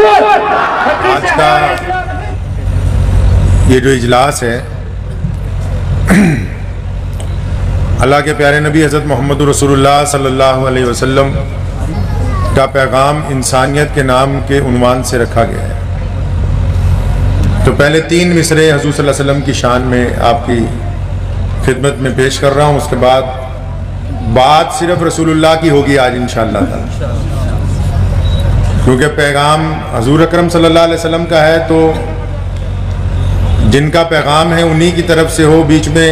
आज का ये जो इजलास है, अल्लाह के प्यारे नबी हज़रत मोहम्मद रसूलुल्लाह सल्लल्लाहु अलैहि वसल्लम का पैगाम इंसानियत के नाम के उन्वान से रखा गया है। तो पहले 3 मिसरे हज़ूर सल्लल्लाहु अलैहि वसल्लम की शान में आपकी खिदमत में पेश कर रहा हूँ। उसके बाद बात सिर्फ रसूलुल्लाह की होगी आज इंशाअल्लाह ताला, क्योंकि पैगाम हज़ूर अकरम सल्लल्लाहु अलैहि वसल्लम का है, तो जिनका पैगाम है उन्हीं की तरफ से हो, बीच में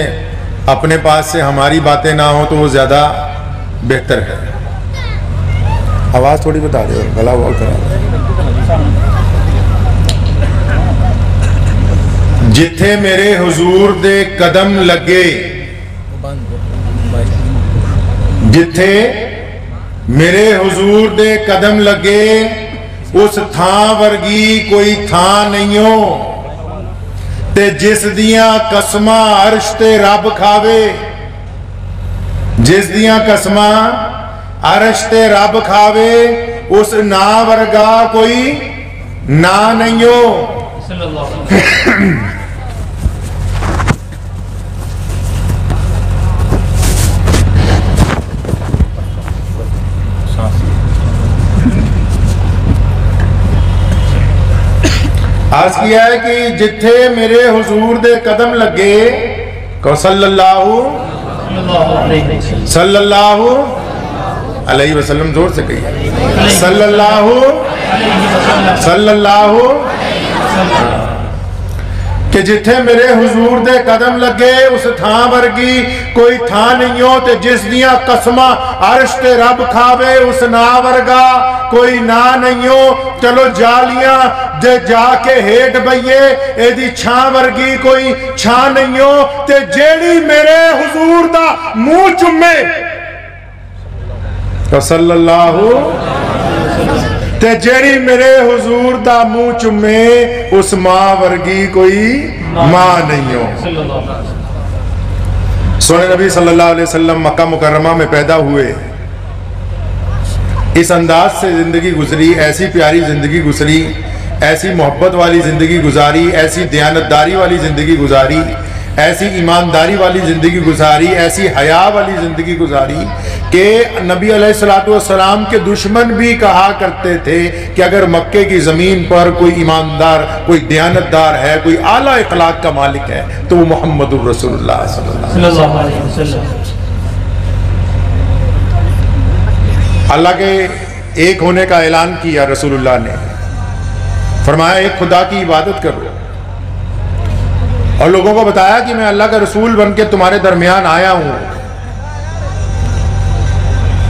अपने पास से हमारी बातें ना हो तो वो ज़्यादा बेहतर है। आवाज़ थोड़ी बता दो, गला वॉल करा दो। जिथे मेरे हुजूर दे कदम लगे, जिथे मेरे हुजूर दे कदम लगे, उस थां वर्गी कोई थां नहीं हो, ते जिस दियां कसमां अर्श ते रब खावे, जिस दियां कसमां अर्श ते रब खावे, उस ना वर्गा कोई ना नहीं हो। आज किया है कि जिथे मेरे हुजूर दे कदम लगे, को सल्लल्लाहु अलैहि वसल्लम, जोर से कहिए सल्लल्लाहु कि जिथे मेरे हुजूर दे कदम लगे, उस थां वर्गी कोई थां नहीं हो, ते जिस दियां कसमां अर्श ते रब खावे, उस ना वर्गा कोई ना नहीं हो। चलो जालियां जे जाके हेठ बइये, एदी छां वर्गी कोई छां नहीं हो, ते जेड़ी मेरे हुजूर दा मुंह चुमे, तो सल्लल्लाहु, ते जेड़ी मेरे हुजूर दा मुंह चुमे, उस मां वर्गी कोई मां नहीं हो। सोने नबी सल्लल्लाहु अलैहि वसल्लम मक्का मुकर्रमा में पैदा हुए, इस अंदाज से जिंदगी गुजरी, ऐसी प्यारी जिंदगी गुजरी, ऐसी मोहब्बत वाली जिंदगी गुजारी, ऐसी दयानतदारी वाली जिंदगी गुजारी, ऐसी ईमानदारी वाली जिंदगी गुजारी, ऐसी हया वाली जिंदगी गुजारी कि नबी अलैहिस्सलातु वस्सलाम के दुश्मन भी कहा करते थे कि अगर मक्के की जमीन पर कोई ईमानदार, कोई दयानतदार है, कोई आला इखलाक का मालिक है, तो वो मोहम्मदुर रसूलुल्लाह सल्लल्लाहु अलैहि वसल्लम। अल्लाह के एक होने का ऐलान किया रसूलुल्लाह ने, फरमाया एक खुदा की इबादत करो, और लोगों को बताया कि मैं अल्लाह का रसूल बन के तुम्हारे दरमियान आया हूं।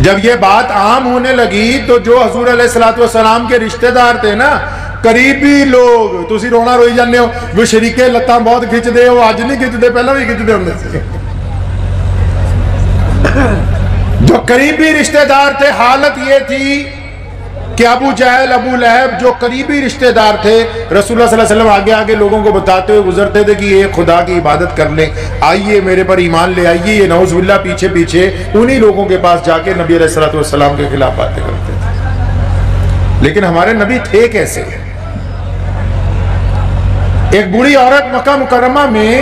जब ये बात आम होने लगी तो जो हजूर अलैहिस्सलातु वस्सलाम के रिश्तेदार थे ना, करीबी लोग, तुसी रोना रोई जाने हो, वो शरीके लत्ता बहुत खिंचते हो, अज नहीं खिंचते, पहला भी खिंचते होंगे से। जो करीबी रिश्तेदार थे, हालत ये थी कि अबू जहल, अबू लहब, जो करीबी रिश्तेदार थे, रसूलुल्लाह सल्लल्लाहु अलैहि वसल्लम आगे आगे लोगों को बताते हुए गुजरते थे कि ये खुदा की इबादत कर लें, आइए मेरे पर ईमान ले आइए। ये नौजुबिल्लाह पीछे पीछे उन्हीं लोगों के पास जाके नबी अलैहिस्सलातु वस्सलाम के खिलाफ बातें करते थे। लेकिन हमारे नबी थे कैसे? एक बूढ़ी औरत मक्का मुकर्रमा में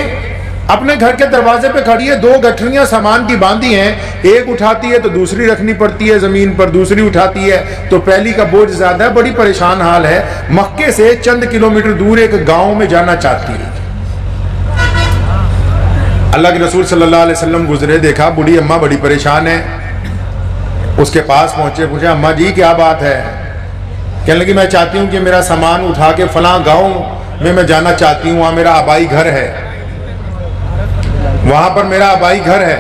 अपने घर के दरवाजे पे खड़ी है, 2 गठरियां सामान की बांधी हैं, एक उठाती है तो दूसरी रखनी पड़ती है जमीन पर, दूसरी उठाती है तो पहली का बोझ ज्यादा है, बड़ी परेशान हाल है। मक्के से चंद किलोमीटर दूर एक गांव में जाना चाहती है। अल्लाह के रसूल सल्लल्लाहु अलैहि वसल्लम गुजरे, देखा बूढ़ी अम्मा बड़ी परेशान है, उसके पास पहुंचे, पूछे अम्मा जी क्या बात है? कहने लगी मैं चाहती हूँ कि मेरा सामान उठा के फलां गाँव में मैं जाना चाहती हूँ, वहां मेरा आबाई घर है, वहां पर मेरा आबाई घर है।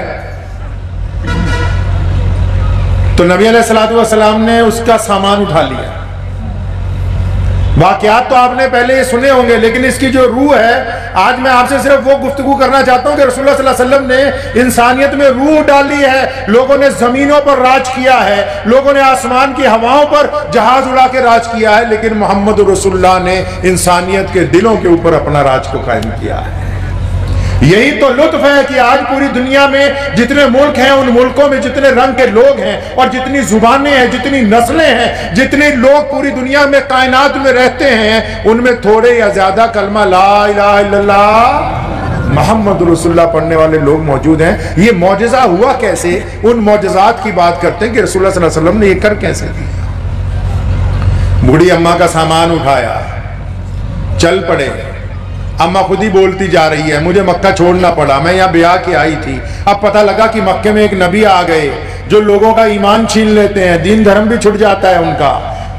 तो नबी अलैहिस्सलातु वस्सलाम ने उसका सामान उठा लिया। वाकयात तो आपने पहले ये सुने होंगे, लेकिन इसकी जो रूह है, आज मैं आपसे सिर्फ वो गुफ्तगू करना चाहता हूं कि रसूलुल्लाह सल्लल्लाहु अलैहि वसल्लम ने इंसानियत में रूह डाली है। लोगों ने जमीनों पर राज किया है, लोगों ने आसमान की हवाओं पर जहाज उड़ा के राज किया है, लेकिन मोहम्मद रसूलुल्लाह ने इंसानियत के दिलों के ऊपर अपना राज को कायम किया है। यही तो लुत्फ है कि आज पूरी दुनिया में जितने मुल्क हैं, उन मुल्कों में जितने रंग के लोग हैं और जितनी जुबानें हैं, जितनी नस्लें हैं, जितने लोग पूरी दुनिया में कायनात में रहते हैं, उनमें थोड़े या ज्यादा कलमा ला इलाहा इल्लल्लाह मोहम्मद रसूलुल्लाह पढ़ने वाले लोग मौजूद हैं। ये मौजज़ा हुआ कैसे? उन मौजज़ात की बात करते हैं कि रसूलुल्लाह सल्लल्लाहु अलैहि वसल्लम ने ये कर कैसे दिया। बूढ़ी अम्मा का सामान उठाया, चल पड़े। अम्मा खुद ही बोलती जा रही है, मुझे मक्का छोड़ना पड़ा, मैं यहाँ ब्याह के आई थी। अब पता लगा कि मक्के में एक नबी आ गए जो लोगों का ईमान छीन लेते हैं, दीन धर्म भी छुट जाता है उनका।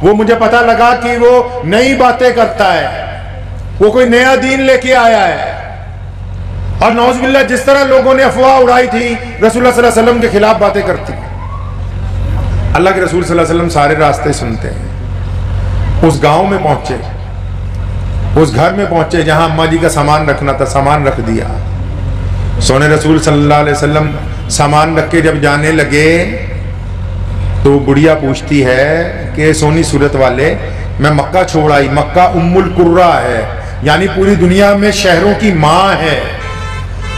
वो मुझे पता लगा कि वो नई बातें करता है, वो कोई नया दीन लेके आया है। और नौज़ुबिल्लाह जिस तरह लोगों ने अफवाह उड़ाई थी रसूलुल्लाह सल्लल्लाहु अलैहि वसल्लम के खिलाफ बातें करती। अल्लाह के रसूल सल्लल्लाहु अलैहि वसल्लम सारे रास्ते सुनते हैं। उस गांव में पहुंचे, उस घर में पहुंचे जहां अम्मा जी का सामान रखना था, सामान रख दिया। सोने रसूल सल्लल्लाहु अलैहि वसल्लम सामान रख के जब जाने लगे तो बुढ़िया पूछती है कि सोनी सूरत वाले, मैं मक्का छोड़ आई। मक्का उम्मुल कुर्रा है, यानी पूरी दुनिया में शहरों की माँ है।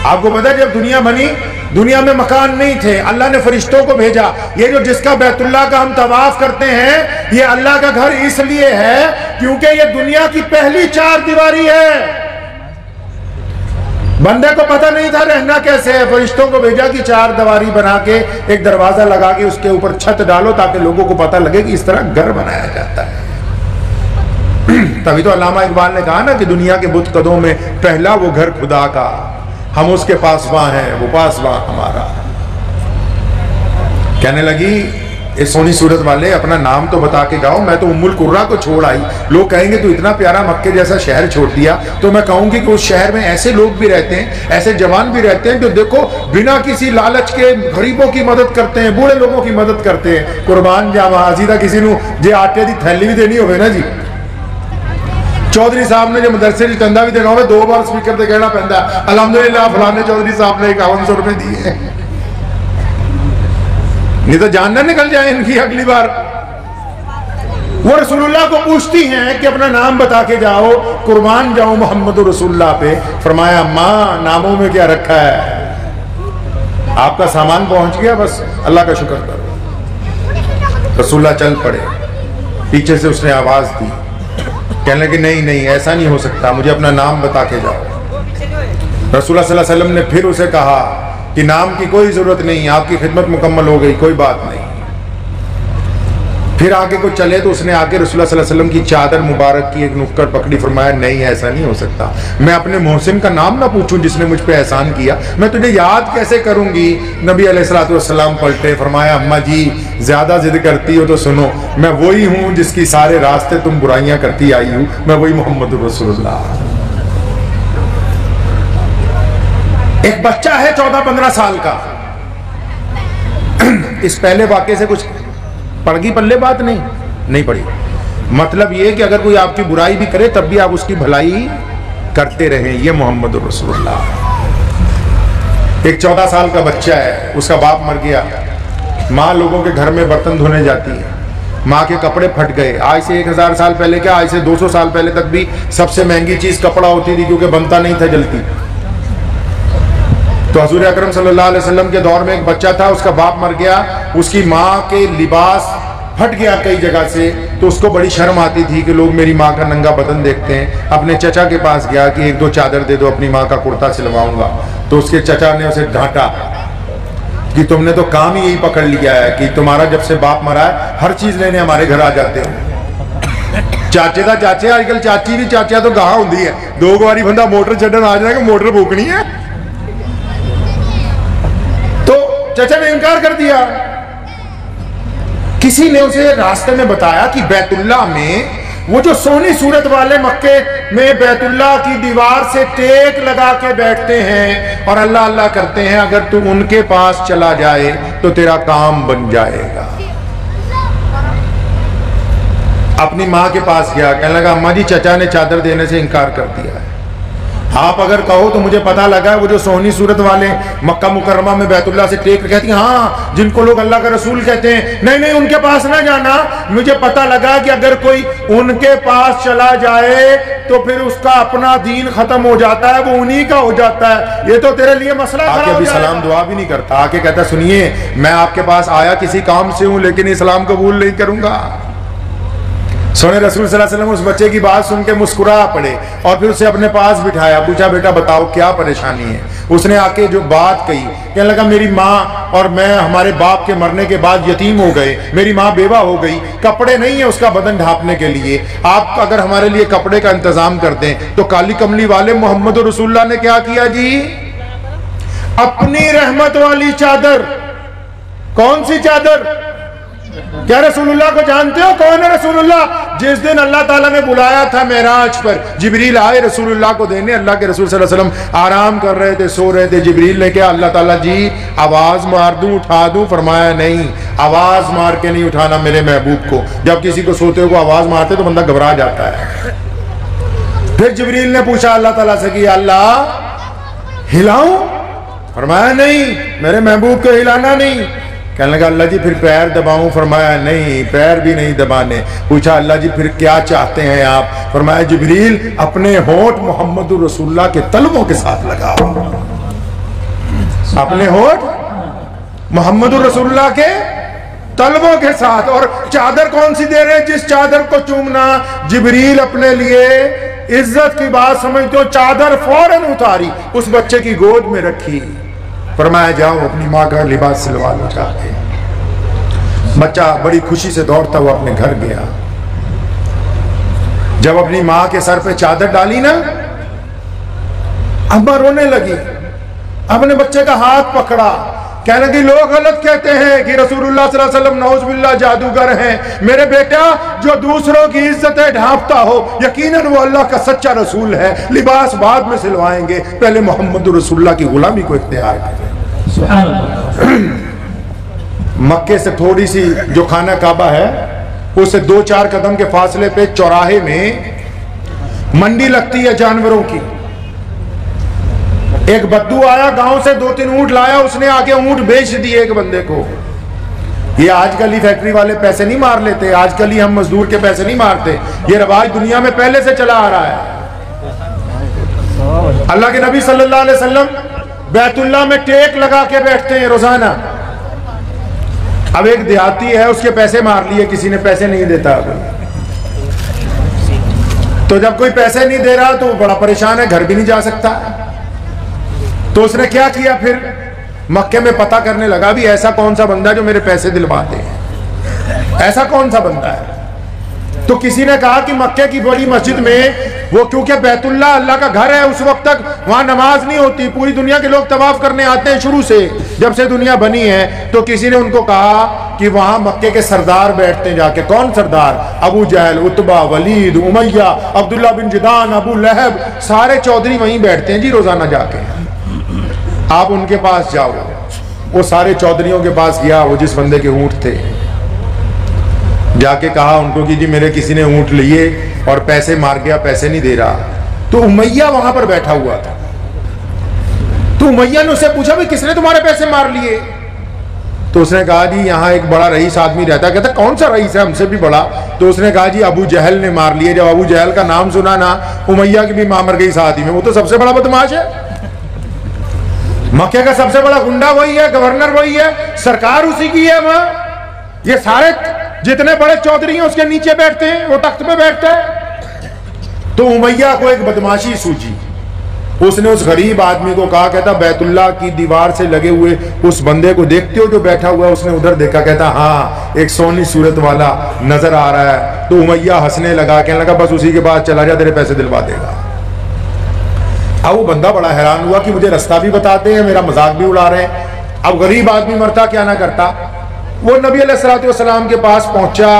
आपको पता है जब दुनिया बनी, दुनिया में मकान नहीं थे, अल्लाह ने फरिश्तों को भेजा। ये जो जिसका बैतुल्लाह का हम तवाफ करते हैं, ये अल्लाह का घर इसलिए है क्योंकि ये दुनिया की पहली चार दीवारी है। बंदे को पता नहीं था रहना कैसे है, फरिश्तों को भेजा कि चार दीवारी बना के एक दरवाजा लगा के उसके ऊपर छत डालो ताकि लोगों को पता लगे कि इस तरह घर बनाया जाता है। तभी तो अल्लामा इकबाल ने कहा ना कि दुनिया के बुत कदों में पहला वो घर खुदा का, हम उसके पासवां हैं, वो पासवां हमारा। कहने लगी, ये सोनी सूरत वाले अपना नाम तो बता के जाओ, मैं तो उम्मुल कुर्रा को छोड़ आई। लोग कहेंगे तो इतना प्यारा मक्के जैसा शहर छोड़ दिया। तो मैं कहूंगी कि उस शहर में ऐसे लोग भी रहते हैं, ऐसे जवान भी रहते हैं जो देखो बिना किसी लालच के गरीबों की मदद करते हैं, बूढ़े लोगों की मदद करते हैं। कुर्बान जावा सीधा किसी को जे आटे की थैली भी देनी होवे ना जी, चौधरी साहब ने जो मदरसे की चंदा भी देना हो, 2 बार स्पीकर से कहना पैदा अलहमदुलिल्लाह फलाने चौधरी साहब ने 5100 रुपए दिए, नहीं तो जान ना निकल जाए इनकी अगली बार। वो रसूलुल्लाह को पूछती हैं कि अपना नाम बता के जाओ, कुर्बान जाऊं मोहम्मद रसूलुल्लाह पे। फरमाया, माँ नामों में क्या रखा है, आपका सामान पहुंच गया, बस अल्लाह का शुक्र करो। रसूलुल्लाह चल पड़े। पीछे से उसने आवाज दी, कहने लगे नहीं नहीं ऐसा नहीं हो सकता, मुझे अपना नाम बता के जाओ। रसूलुल्लाह सल्लल्लाहु अलैहि वसल्लम ने फिर उसे कहा कि नाम की कोई जरूरत नहीं, आपकी खिदमत मुकम्मल हो गई, कोई बात नहीं। फिर आगे को चले तो उसने आके रसूलुल्लाह सल्लल्लाहु अलैहि वसल्लम की चादर मुबारक की एक नुक्कड़ पकड़ी। फरमाया, नहीं ऐसा नहीं हो सकता, मैं अपने मोहसिन का नाम ना पूछूं जिसने मुझ पे एहसान किया, मैं तुझे याद कैसे करूंगी। नबी अलैहिस्सलातु वस्सलाम पलटे। फरमाया, अम्मा जी ज्यादा जिद करती हो तो सुनो, मैं वही हूं जिसकी सारे रास्ते तुम बुराइयां करती आई हूं, मैं वही मोहम्मद रसूलुल्लाह। एक बच्चा है 14-15 साल का। इस पहले वाक़े से कुछ पड़ गई पल्ले बात? नहीं पड़ी। मतलब ये कि अगर कोई आपकी बुराई भी करे तब भी आप उसकी भलाई करते रहें, ये मोहम्मद रसूलुल्लाह। एक 14 साल का बच्चा है, उसका बाप मर गया। माँ लोगों के घर में बर्तन धोने जाती है, माँ के कपड़े फट गए। आज से 1000 साल पहले क्या, आज से 200 साल पहले तक भी सबसे महंगी चीज कपड़ा होती थी क्योंकि बनता नहीं था जल्दी। तो हुजूर अकरम सल्लल्लाहु अलैहि वसल्लम के दौर में एक बच्चा था, उसका बाप मर गया, उसकी माँ के लिबास फट गया कई जगह से, तो उसको बड़ी शर्म आती थी कि लोग मेरी माँ का नंगा बदन देखते हैं। अपने चचा के पास गया कि 1-2 चादर दे दो, अपनी माँ का कुर्ता सिलवाऊंगा। तो उसके चचा ने उसे डांटा कि तुमने तो काम ही यही पकड़ लिया है कि तुम्हारा जब से बाप मरा है हर चीज लेने हमारे घर आ जाते हो। चाचे का चाचे, आजकल चाची भी चाचा तो गाह होंगी है, 2 बारी बंदा मोटर छड्डन आ जाएगा, मोटर फूकनी है। तो चाचा ने इनकार कर दिया। किसी ने उसे रास्ते में बताया कि बैतुल्लाह में वो जो सोनी सूरत वाले मक्के में बैतुल्लाह की दीवार से टेक लगा के बैठते हैं और अल्लाह अल्लाह करते हैं, अगर तू उनके पास चला जाए तो तेरा काम बन जाएगा। अपनी माँ के पास गया, कहने लगा, अम्मा जी चचा ने चादर देने से इनकार कर दिया है, आप अगर कहो तो मुझे पता लगा वो जो सोहनी सूरत वाले मक्का मुकर्रमा में बैतुल्लाह से टेक कहती हैं, हाँ जिनको लोग अल्लाह का रसूल कहते हैं, नहीं नहीं उनके पास ना जाना, मुझे पता लगा कि अगर कोई उनके पास चला जाए तो फिर उसका अपना दीन खत्म हो जाता है, वो उन्हीं का हो जाता है। ये तो तेरे लिए मसला खड़ा हो जाएगा। सलाम दुआ भी नहीं करता, आके कहता सुनिए मैं आपके पास आया किसी काम से हूं, लेकिन इस्लाम कबूल नहीं करूंगा। सोने रसूल सल्लल्लाहु अलैहि वसल्लम उस बच्चे की बात सुन के मुस्कुरा पड़े और फिर उसे अपने पास बिठाया, पूछा बेटा बताओ क्या परेशानी है। उसने आके जो बात कही, कहने लगा मेरी माँ और मैं हमारे बाप के मरने के बाद यतीम हो गए, मेरी माँ बेवा हो गई, कपड़े नहीं है उसका बदन ढांपने के लिए, आप अगर हमारे लिए कपड़े का इंतजाम कर दें। तो काली कमली वाले मोहम्मद रसूलुल्लाह ने क्या किया जी, अपनी रहमत वाली चादर। कौन सी चादर? क्या रसूलुल्लाह को जानते हो कौन है रसूलुल्लाह? जिस दिन अल्लाह ताला ने बुलाया था मेराज पर, जिब्रील आए रसूलुल्लाह को देने, अल्लाह के रसूल सल्लल्लाहु अलैहि वसल्लम आराम कर रहे थे, सो रहे थे। जिब्रील ने क्या, अल्लाह ताला जी आवाज मार दूं उठा दूं? फरमाया नहीं, आवाज मार के नहीं उठाना मेरे महबूब को। जब किसी को सोते हुए आवाज मारते तो बंदा घबरा जाता है। फिर जिब्रील ने पूछा अल्लाह ताला से कि अल्लाह हिलाऊं? फरमाया नहीं, मेरे महबूब को हिलाना नहीं। कहने लगा अल्लाह जी फिर पैर दबाऊं? फरमाया नहीं, पैर भी नहीं दबाने। पूछा अल्लाह जी फिर क्या चाहते हैं आप? फरमाया जिब्रील अपने होंठ मोहम्मद रसूलुल्लाह के तलवों के साथ लगाओ, अपने होंठ मोहम्मद रसूलुल्लाह के तलवों के साथ। और चादर कौन सी दे रहे हैं? जिस चादर को चूमना जिब्रील अपने लिए इज्जत की बात समझते हो, चादर फौरन उतारी, उस बच्चे की गोद में रखी। फरमाया जाओ अपनी माँ का लिबास सिलवा लो जाके। बच्चा बड़ी खुशी से दौड़ता हुआ अपने घर गया। जब अपनी माँ के सर पे चादर डाली ना, अम्मा रोने लगी, अपने बच्चे का हाथ पकड़ा, कहने की लोग गलत कहते हैं कि रसूलुल्लाह सल्लल्लाहु अलैहि वसल्लम नौजुबिल्लाह जादूगर हैं। मेरे बेटा जो दूसरों की इज्जतें ढांपता हो, यकीनन वो अल्लाह का सच्चा रसूल है। लिबास बाद में सिलवाएंगे, पहले मोहम्मद रसूलुल्लाह की गुलामी को इख्तियार करें। मक्के से थोड़ी सी जो खाना काबा है, उससे 2-4 कदम के फासले पे चौराहे में मंडी लगती है जानवरों की। एक बद्दू आया गांव से, 2-3 ऊंट लाया, उसने आके ऊंट बेच दिए एक बंदे को। ये आजकल ही फैक्ट्री वाले पैसे नहीं मार लेते, आजकल ही हम मजदूर के पैसे नहीं मारते, ये रवाज दुनिया में पहले से चला आ रहा है। अल्लाह के नबी सल्लल्लाहु अलैहि वसल्लम बैतुल्लाह में टेक लगा के बैठते हैं रोजाना। अब एक देहाती है, उसके पैसे मार लिए किसी ने, पैसे नहीं देता। तो जब कोई पैसे नहीं दे रहा तो बड़ा परेशान है, घर भी नहीं जा सकता। तो उसने क्या किया, फिर मक्के में पता करने लगा भी ऐसा कौन सा बंदा जो मेरे पैसे दिलवाते हैं, ऐसा कौन सा बंदा है। तो किसी ने कहा कि मक्के की बड़ी मस्जिद में, वो क्योंकि बैतुल्लाह अल्लाह का घर है, उस वक्त तक वहां नमाज नहीं होती, पूरी दुनिया के लोग तवाफ करने आते हैं शुरू से, जब से दुनिया बनी है। तो किसी ने उनको कहा कि वहां मक्के के सरदार बैठते हैं जाके। कौन सरदार? अबू जहल, उतबा, वलीद, उमैया, अब्दुल्ला बिन जिदान, अबू लहब, सारे चौधरी वहीं बैठते हैं जी रोजाना जाके। आप उनके पास जाओ। वो सारे चौधरियों के पास गया, वो जिस बंदे के ऊंट थे, जाके कहा उनको कि जी मेरे किसी ने ऊंट लिए और पैसे मार गया, पैसे नहीं दे रहा। तो उमैया वहां पर बैठा हुआ था। तो उमैया ने उससे पूछा भाई किसने तुम्हारे पैसे मार लिए? तो उसने कहा जी यहाँ एक बड़ा रईस आदमी रहता है। कहता कौन सा रईस है, हमसे भी बड़ा? तो उसने कहा जी अबू जहल ने मार लिए। जब अबू जहल का नाम सुना ना, उमैया की भी मां मर गई साथ ही में। वो तो सबसे बड़ा बदमाश है, मक्के का सबसे बड़ा गुंडा वही है, गवर्नर वही है, सरकार उसी की है। वहां ये सारे जितने बड़े चौधरी हैं उसके नीचे बैठते हैं, वो तख्त पे बैठता है। तो उमैया को एक बदमाशी सूझी, उसने उस गरीब आदमी को कहा, कहता बैतुल्लाह की दीवार से लगे हुए उस बंदे को देखते हो जो बैठा हुआ है? उसने उधर देखा, कहता हाँ एक सोनी सूरत वाला नजर आ रहा है। तो उमैया हंसने लगा, कहने लगा बस उसी के पास चला जा, तेरे पैसे दिलवा देगा। अब वो बंदा बड़ा हैरान हुआ कि मुझे रास्ता भी बताते हैं, मेरा मजाक भी उड़ा रहे हैं। अब गरीब आदमी मरता क्या ना करता। वो नबी अलैहिस्सलाम के पास पहुंचा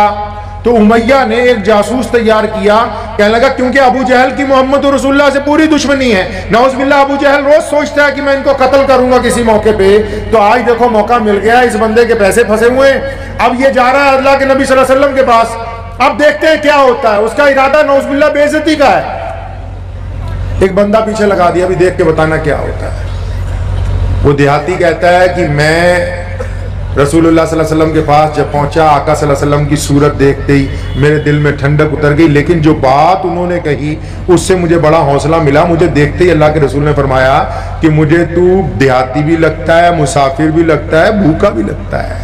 तो उमैया ने एक जासूस तैयार किया। कहने लगा क्योंकि अबू जहल की मोहम्मद रसूलुल्लाह से पूरी दुश्मनी है, नौज़ुबिल्लाह अबू जहल रोज सोचता है कि मैं इनको कत्ल करूंगा किसी मौके पे। तो आज देखो मौका मिल गया, इस बंदे के पैसे फंसे हुए हैं। अब ये जा रहा है अल्लाह के नबी सल्लल्लाहु अलैहि वसल्लम के पास। अब देखते हैं क्या होता है। उसका इरादा नौज़ुबिल्लाह बेइज्जती का है। एक बंदा पीछे लगा दिया, अभी देख के बताना क्या होता है। वो देहाती कहता है कि मैं रसूलुल्लाह सल्लल्लाहु अलैहि वसल्लम के पास जब पहुंचा, आका सल्लल्लाहु अलैहि वसल्लम की सूरत देखते ही मेरे दिल में ठंडक उतर गई। लेकिन जो बात उन्होंने कही उससे मुझे बड़ा हौसला मिला। मुझे देखते ही अल्लाह के रसूल ने फरमाया कि मुझे तू देहाती भी लगता है, मुसाफिर भी लगता है, भूखा भी लगता है।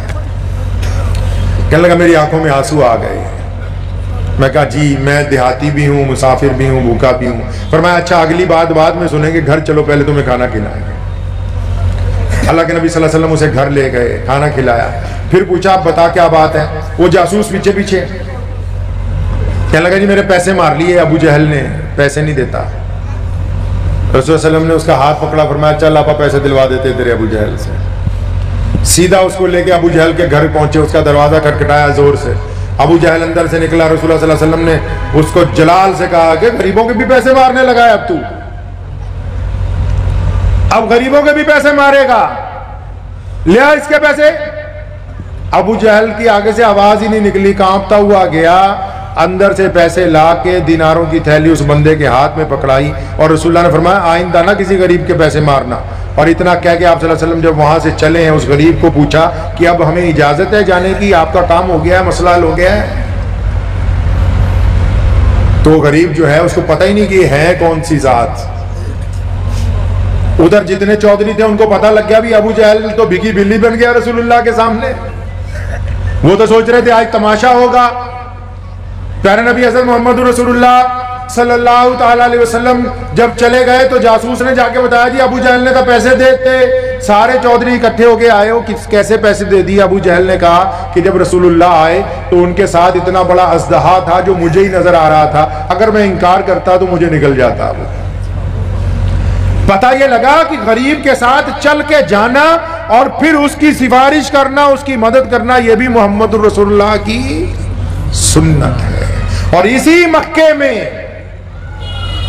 कहने लगा मेरी आंखों में आंसू आ गए। मैं कहा जी मैं देहाती भी हूँ, मुसाफिर भी हूँ, भूखा भी हूँ। फरमाया अच्छा अगली बात बाद में सुनेंगे, घर चलो पहले तुम्हें खाना खिलाएंगे। अल्लाह के नबी सल्लल्लाहु अलैहि वसल्लम उसे घर ले गए, खाना खिलाया। फिर पूछा आप बता क्या बात है। वो जासूस पीछे पीछे कहने लगा जी मेरे पैसे मार लिए अबू जहल ने, पैसे नहीं देता। रसूल सल्लल्लाहु अलैहि वसल्लम ने उसका हाथ पकड़ा, फरमाया चल आपा पैसे दिलवा देते तेरे अबू जहल से। सीधा उसको लेके अबू जहल के घर पहुंचे, उसका दरवाजा खटखटाया जोर से। अबू जहल अंदर से निकला। रसूल सल्लल्लाहु अलैहि वसल्लम ने उसको जलाल से कहा कि गरीबों के भी पैसे मारने लगा है अब तू, अब गरीबों के भी पैसे मारेगा, ले आ इसके पैसे। अबू जहल की आगे से आवाज ही नहीं निकली, कांपता हुआ गया, अंदर से पैसे ला के दिनारों की थैली उस बंदे के हाथ में पकड़ाई और रसूलुल्लाह ने फरमाया आइंदा ना किसी गरीब के पैसे मारना। और इतना कह के आप सल्लल्लाहु अलैहि वसल्लम जब वहां से चले हैं, उस गरीब को पूछा कि अब हमें इजाजत है जाने की, आपका काम हो गया है, मसला हल हो गया है। तो गरीब जो है उसको पता ही नहीं कि है कौन सी जात। उधर जितने चौधरी थे उनको पता लग गया भी अबू जहल तो भिगी बिल्ली बन गया रसूलुल्लाह के सामने। वो तो सोच रहे थे आज तमाशा होगा। प्यारे नबी हज़रत मोहम्मद रसूलुल्लाह सल्लल्लाहु ताला अलैहि वसल्लम जब चले गए तो जासूस ने जाके बताया जी अबू जहल ने तो पैसे देते। सारे चौधरी इकट्ठे होके आए हो कि कैसे पैसे दे दिए। अबू जहल ने कहा कि जब रसूलुल्लाह आए तो उनके साथ इतना बड़ा अज़दहा था जो मुझे ही नजर आ रहा था, अगर मैं इनकार करता तो मुझे निकल जाता। पता ये लगा कि गरीब के साथ चल के जाना और फिर उसकी सिफारिश करना, उसकी मदद करना, यह भी मोहम्मद रसूलुल्लाह की सुन्नत है। और इसी मक्के में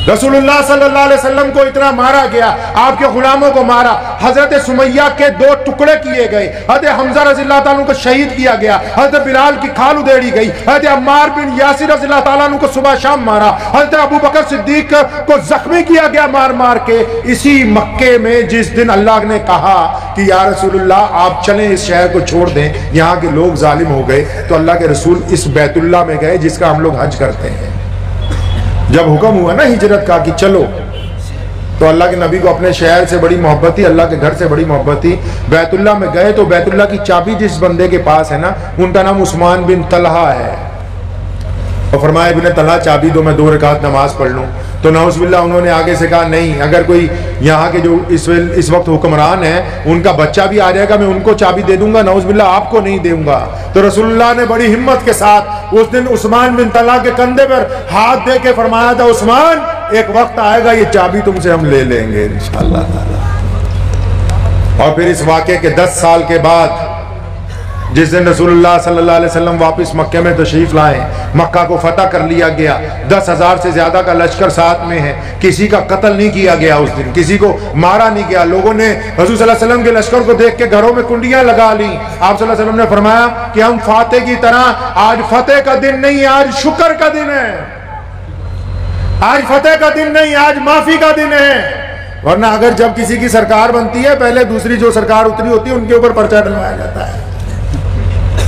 रसूलुल्लाह सल्लल्लाहु अलैहि वसल्लम को इतना मारा गया, आपके गुलामों को मारा, हजरत सुमैया के 2 टुकड़े किए गए, हजरत हमजा रज़ियल्लाहु ताला अन्हु को शहीद किया गया, हजरत बिलाल की खाल उधेड़ी गई, हजरत अम्मार बिन यासिर रज़ियल्लाहु ताला अन्हु को सुबह शाम मारा, हजरत अबू बकर सिद्दीक को जख्मी किया गया मार मार के। इसी मक्के में जिस दिन अल्लाह ने कहा कि या रसूलुल्लाह आप चलें इस शहर को छोड़ दें, यहाँ के लोग जालिम हो गए, तो अल्लाह के रसूल इस बैतुल्लाह में गए जिसका हम लोग हज करते हैं। जब हुक्म हुआ ना हिजरत का कि चलो, तो अल्लाह के नबी को अपने शहर से बड़ी मोहब्बत थी, अल्लाह के घर से बड़ी मोहब्बत थी। बैतुल्लाह में गए तो बैतुल्लाह की चाबी जिस बंदे के पास है ना, उनका नाम उस्मान बिन तलहा है। और फरमाया इब्ने तलहा चाबी दो, मैं 2 रकात नमाज पढ़ लूँ। तो नौज़ुबिल्लाह उन्होंने आगे से कहा नहीं, अगर कोई यहाँ के जो इस वक्त हुक्मरान है उनका बच्चा भी आ जाएगा, मैं उनको चाबी दे दूंगा, नौज़ुबिल्लाह आपको नहीं दूंगा। तो रसूलुल्लाह ने बड़ी हिम्मत के साथ उस दिन उस्मान बिन तलहा के कंधे पर हाथ दे के फरमाया था उस्मान एक वक्त आएगा ये चाबी तुमसे हम ले लेंगे इंशाअल्लाह ताला। और फिर इस वाक़े के 10 साल के बाद जिस दिन रसूलुल्लाह सल्लल्लाहु अलैहि वसल्लम वापस मक्के में तशरीफ लाए, मक्का को फतह कर लिया गया, 10,000 से ज्यादा का लश्कर साथ में है, किसी का कत्ल नहीं किया गया उस दिन, किसी को मारा नहीं गया। लोगों ने रसूल सल्लल्लाहु अलैहि वसल्लम के लश्कर को देख के घरों में कुंडियां लगा ली। आप सल्लल्लाहु अलैहि वसल्लम ने फरमाया कि हम फातेह की तरह, आज फतेह का दिन नहीं, आज शुक्र का दिन है, आज फतेह का दिन नहीं, आज माफी का दिन है। वरना अगर जब किसी की सरकार बनती है पहले दूसरी जो सरकार उतरी होती है उनके ऊपर पर्चा डलवाया जाता है।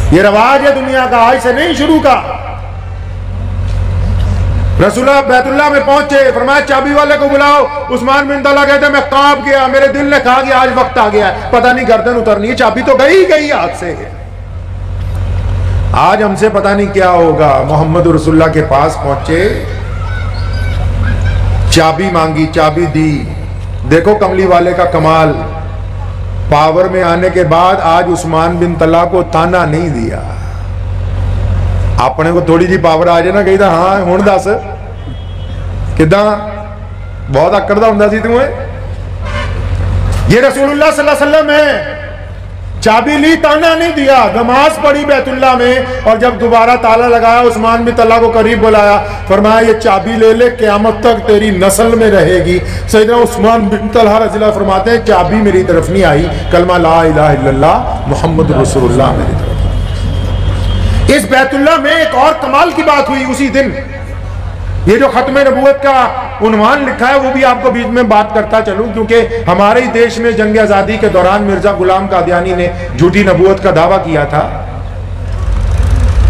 ये रवाज है दुनिया का, आज से नहीं शुरू का। रसूलुल्लाह बैतुल्लाह में पहुंचे, फरमाया चाबी वाले को बुलाओ। उस्मान बिन तलहा कहते मैं कांप गया, मेरे दिल ने कहा कि आज वक्त आ गया है, पता नहीं गर्दन उतरनी है, चाबी तो गई गई हाथ से। आज हमसे पता नहीं क्या होगा। मोहम्मद रसूलुल्लाह के पास पहुंचे, चाबी मांगी, चाबी दी। देखो कमली वाले का कमाल, पावर में आने के बाद आज उस्मान बिन तलहा को ताना नहीं दिया। अपने को थोड़ी जी पावर आ जाए ना, कही हाँ हुण दस किदा बहुत अकड़दा हुंदा सी तू। ये रसूलुल्लाह सल्लल्लाहु अलैहि वसल्लम है, चाबी ली, ताना नहीं दिया। नमाज पढ़ी बैतुल्लाह में और जब दोबारा ताला लगाया उस्मान बिन तलहा को करीब बुलाया, फरमाया ये चाबी ले ले, क़यामत तक तेरी नस्ल में रहेगी। सैयदना उस्मान बिन तलहा रज़ियल्लाहु अन्हु फरमाते हैं चाबी मेरी तरफ नहीं आई, कलमा ला इलाहा इल्लल्लाह मुहम्मद रसूलुल्लाह मेरी तरफ। इस बैतुल्लाह में एक और कमाल की बात हुई उसी दिन। ये जो खत्म नबूवत का उन्वान लिखा है, वो भी आपको बीच में बात करता चलूं, क्योंकि हमारे ही देश में जंग आजादी के दौरान मिर्जा गुलाम कादियानी ने झूठी नबूवत का दावा किया था।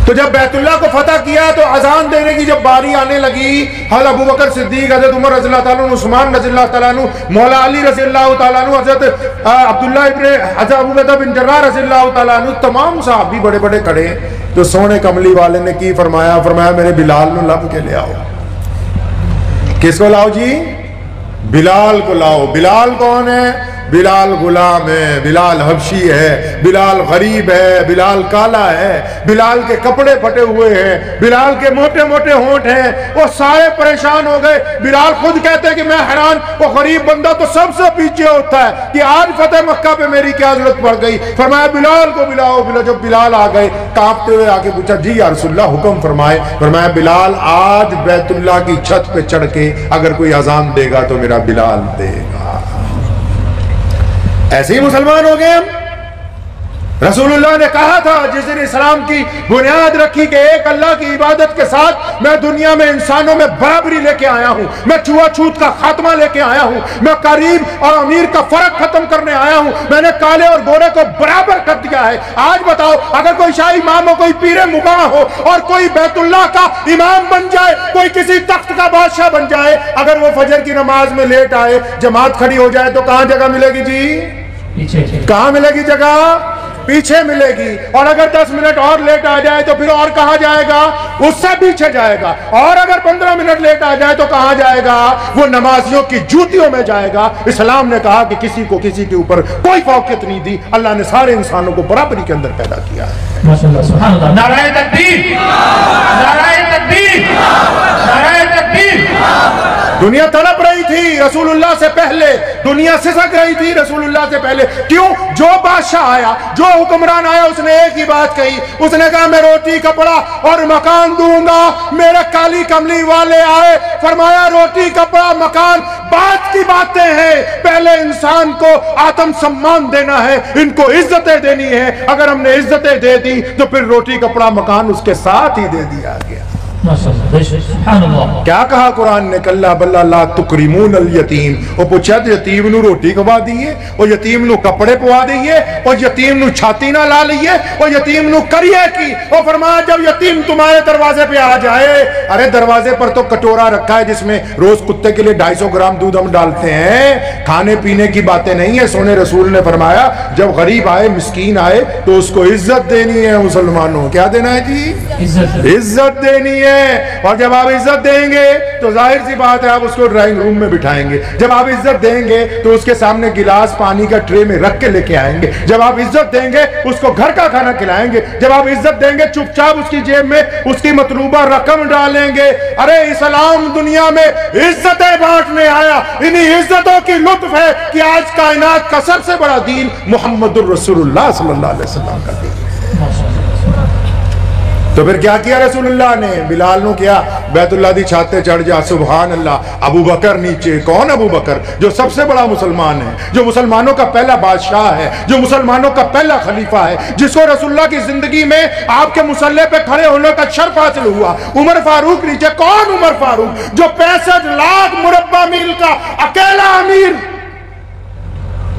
तो जब बैतुल्लाह को फतह किया तो अजान देने की जब बारी आने लगी, हज़रत अबू बकर सिद्दीक, हज़रत उमर रज़ियल्लाहु ताला अन्हु, उस्मान रज़ियल्लाहु ताला अन्हु, मौला अली रज़ियल्लाहु ताला अन्हु, हज़रत अब्दुल्लाह इब्न हज़रत अबू बैदा बिन जर्राह रज़ियल्लाहु ताला अन्हु, तमाम सहाबी बड़े बड़े खड़े। तो सोने कमली वाले ने की फरमाया, फरमाया मेरे बिलाल को लब के ले आओ। किसको लाओ जी? बिलाल को लाओ। बिलाल कौन है? बिलाल गुलाम है, बिलाल हबशी है, बिलाल गरीब है, बिलाल काला है, बिलाल के कपड़े फटे हुए हैं, बिलाल के मोटे मोटे होंठ हैं। वो सारे परेशान हो गए। बिलाल खुद कहते हैं कि मैं हैरान, वो गरीब बंदा तो सबसे पीछे होता है कि आज फतेह मक्का पे मेरी क्या जरूरत पड़ गई। फरमाया बिलाल को बुलाओ। जब बिलाल आ गए कांपते हुए आके पूछा, जी या रसूलल्लाह हुक्म फरमाए। फरमाया बिलाल आज बैतुल्लाह की छत पे चढ़ के अगर कोई अजान देगा तो मेरा बिलाल देगा। ऐसे ही मुसलमान हो गए हम। रसूलुल्लाह ने कहा था जिस दिन इस्लाम की बुनियाद रखी कि एक अल्लाह की इबादत के साथ मैं दुनिया में इंसानों में बराबरी लेके आया हूं, मैं छुआछूत का खात्मा लेके आया हूं, मैं गरीब और अमीर का फर्क खत्म करने आया हूं, मैंने काले और गोरे को बराबर कर दिया है। आज बताओ, अगर कोई शाही इमाम हो, कोई पीरे मुबाह हो और कोई बैतुल्लाह का इमाम बन जाए, कोई किसी तख्त का बादशाह बन जाए, अगर वो फजर की नमाज में लेट आए, जमात खड़ी हो जाए, तो कहां जगह मिलेगी जी? कहां मिलेगी जगह? पीछे मिलेगी। और अगर 10 मिनट और लेट आ जाए तो फिर और कहां जाएगा? उससे पीछे जाएगा। और अगर 15 मिनट लेट आ जाए तो कहां जाएगा? वो नमाजियों की जूतियों में जाएगा। इस्लाम ने कहा कि किसी को किसी के ऊपर कोई फौकियत नहीं दी। अल्लाह ने सारे इंसानों को बराबरी के अंदर पैदा किया है। माशाअल्लाह, सुभान अल्लाह। नाराए तकबीर, नाराए तकबीर, नाराए तकबीर। दुनिया तड़प रही थी रसूलुल्लाह से पहले, दुनिया सिसक रही थी रसूलुल्लाह से पहले। क्यों? जो बादशाह आया, जो हुक्मरान आया, उसने एक ही बात कही। उसने कहा मैं रोटी कपड़ा और मकान दूंगा। मेरे काली कमली वाले आए, फरमाया रोटी कपड़ा मकान बात की बातें हैं, पहले इंसान को आत्म सम्मान देना है, इनको इज्जतें देनी है। अगर हमने इज्जतें दे दी तो फिर रोटी कपड़ा मकान उसके साथ ही दे दिया गया। क्या कहा कुरान ने? कल्ला बल्ला ला तुकरिमून अल यतीम। वो पूछा यतीम नु रोटी खवा दीए, और यतीम नु कपड़े पवा दीए, और यतीम नु छाती ना ला लीए, और यतीम नु करिए की। और फरमाया जब यतीम तुम्हारे दरवाजे पे आ जाए, अरे दरवाजे पर तो कटोरा रखा है जिसमें रोज कुत्ते के लिए 250 ग्राम दूध हम डालते हैं, खाने पीने की बातें नहीं है। सोने रसूल ने फरमाया जब गरीब आए, मिस्कीन आए, तो उसको इज्जत देनी है। मुसलमानों क्या देना है जी? इज्जत देनी है। और जब आप इज्जत देंगे तो जाहिर सी बात है आप उसको ड्राइंग रूम में बिठाएंगे। जब आप इज्जत देंगे तो उसके सामने गिलास पानी का ट्रे में रख के लेके आएंगे। जब आप इज्जत देंगे उसको घर का खाना खिलाएंगे। जब आप इज्जत देंगे चुपचाप उसकी जेब में उसकी मतलूबा रकम डालेंगे। अरे इस्लाम दुनिया में इज्जतें बांटने आया। इन्हीं इज्जतों की लुत्फ है कि आज कायनात का सबसे बड़ा दीन मुहम्मदुर रसूलुल्लाह सल्लल्लाहु अलैहि वसल्लम का दीन। तो फिर क्या किया रसूलुल्लाह ने? बिलाल ने किया, बैतुल्लाह दी छाते चढ़ जा। सुभान अल्लाह। अबू बकर नीचे। कौन अबू बकर? जो सबसे बड़ा मुसलमान है, जो मुसलमानों का पहला बादशाह है, जो मुसलमानों का पहला खलीफा है, जिसको रसूलुल्लाह की जिंदगी में आपके मुसल्ले पे खड़े होने का शर्फ हासिल हुआ। उमर फारूक नीचे। कौन उमर फारूक? जो 65 लाख मुरब्बा मील का अकेला अमीर,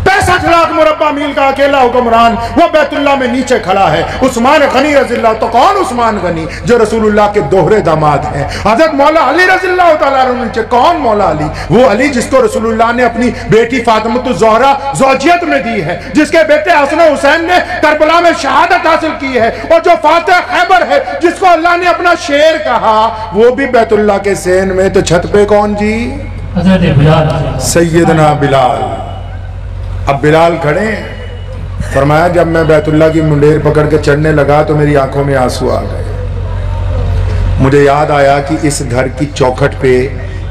65 लाख मुरब्बा मील का अकेला हुक्मरान, वो बैतुल्लाह में नीचे खड़ा है। उस्मान गनी रज़ियल्लाहु। तो कौन उस्मान गनी? जो रसूलुल्लाह के दोहरे दामाद हैं। हजरत मौला अली रज़ियल्लाहु ताला अन्हु नीचे। कौन मौला अली? वो अली जिसको रसूलुल्लाह ने अपनी बेटी फातिमतुज़ ज़ोहरा ज़ौजियत में दी है, जिसके बेटे हसन हुसैन ने करबला में शहादत हासिल की है, और जो फातिह खैबर है, जिसको अल्लाह ने अपना शेर कहा, वो भी बैतुल्लाह के सेन में। तो छत पे कौन जी? हज़रत बिलाल, सैयदना बिलाल। अब बिलाल खड़े। फरमाया जब मैं बैतुल्लाह की मुंडेर पकड़ के चढ़ने लगा तो मेरी आंखों में आंसू आ गए। मुझे याद आया कि इस घर की चौखट पे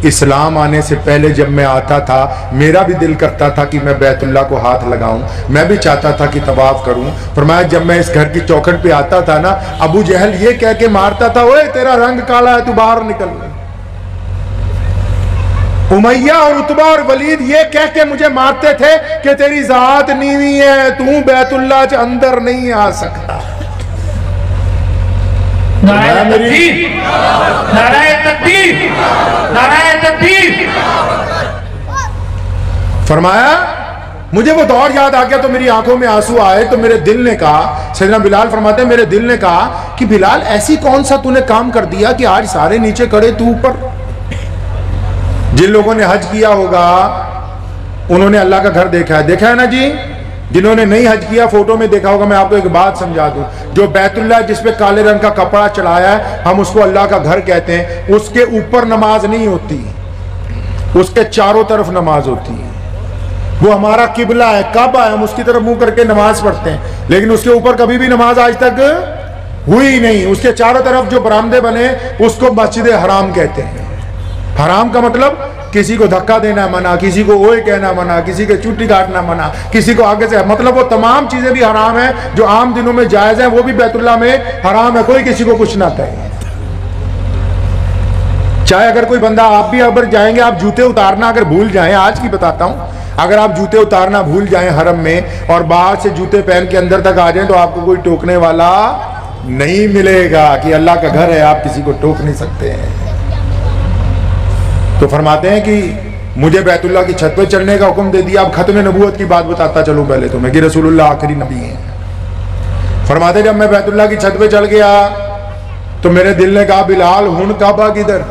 इस्लाम आने से पहले जब मैं आता था, मेरा भी दिल करता था कि मैं बैतुल्लाह को हाथ लगाऊं, मैं भी चाहता था कि तवाफ करूं। फरमाया जब मैं इस घर की चौखट पे आता था ना, अबू जहल ये कह के मारता था, ओए तेरा रंग काला है, तू बाहर निकल। उमैया और उतबा और वलीद ये कह के मुझे मारते थे कि तेरी जात नीवी है, तू बैतुल्लाह के अंदर नहीं आ सकता। नाराए तकबीर, नाराए तकबीर, नाराए तकबीर। फरमाया मुझे वो दौर याद आ गया तो मेरी आंखों में आंसू आए, तो मेरे दिल ने कहा, सैयदना बिलाल फरमाते हैं मेरे दिल ने कहा कि बिलाल ऐसी कौन सा तूने काम कर दिया कि आज सारे नीचे खड़े तू ऊपर। जिन लोगों ने हज किया होगा उन्होंने अल्लाह का घर देखा है ना जी। जिन्होंने नहीं हज किया फोटो में देखा होगा। मैं आपको एक बात समझा दूं, जो बैतुल्लाह जिसपे काले रंग का कपड़ा चढ़ाया है, हम उसको अल्लाह का घर कहते हैं, उसके ऊपर नमाज नहीं होती, उसके चारों तरफ नमाज होती है। वो हमारा किबला है, काबा है, हम उसकी तरफ मुंह करके नमाज पढ़ते हैं, लेकिन उसके ऊपर कभी भी नमाज आज तक हुई नहीं। उसके चारों तरफ जो बरामदे बने उसको मस्जिद हराम कहते हैं। हराम का मतलब किसी को धक्का देना मना, किसी को ओए कहना मना, किसी के चुट्टी काटना मना, किसी को आगे से, मतलब वो तमाम चीजें भी हराम है जो आम दिनों में जायज है, वो भी बैतुल्लाह में हराम है। कोई किसी को कुछ ना कहे। चाहे अगर कोई बंदा, आप भी अगर जाएंगे, आप जूते उतारना अगर भूल जाएं, आज की बताता हूं, अगर आप जूते उतारना भूल जाएं हरम में और बाहर से जूते पहन के अंदर तक आ जाएं, तो आपको कोई टोकने वाला नहीं मिलेगा कि अल्लाह का घर है, आप किसी को टोक नहीं सकते हैं। तो फरमाते हैं कि मुझे बैतुल्लाह की छत पे चढ़ने का हुक्म दे दिया। अब खत्म नबूवत की बात बताता चलूं पहले तो मैं कि रसूलुल्लाह आखिरी नबी हैं। फरमाते जब मैं बैतुल्लाह की छत पे चढ़ गया तो मेरे दिल ने कहा बिलाल हुन काबा किधर,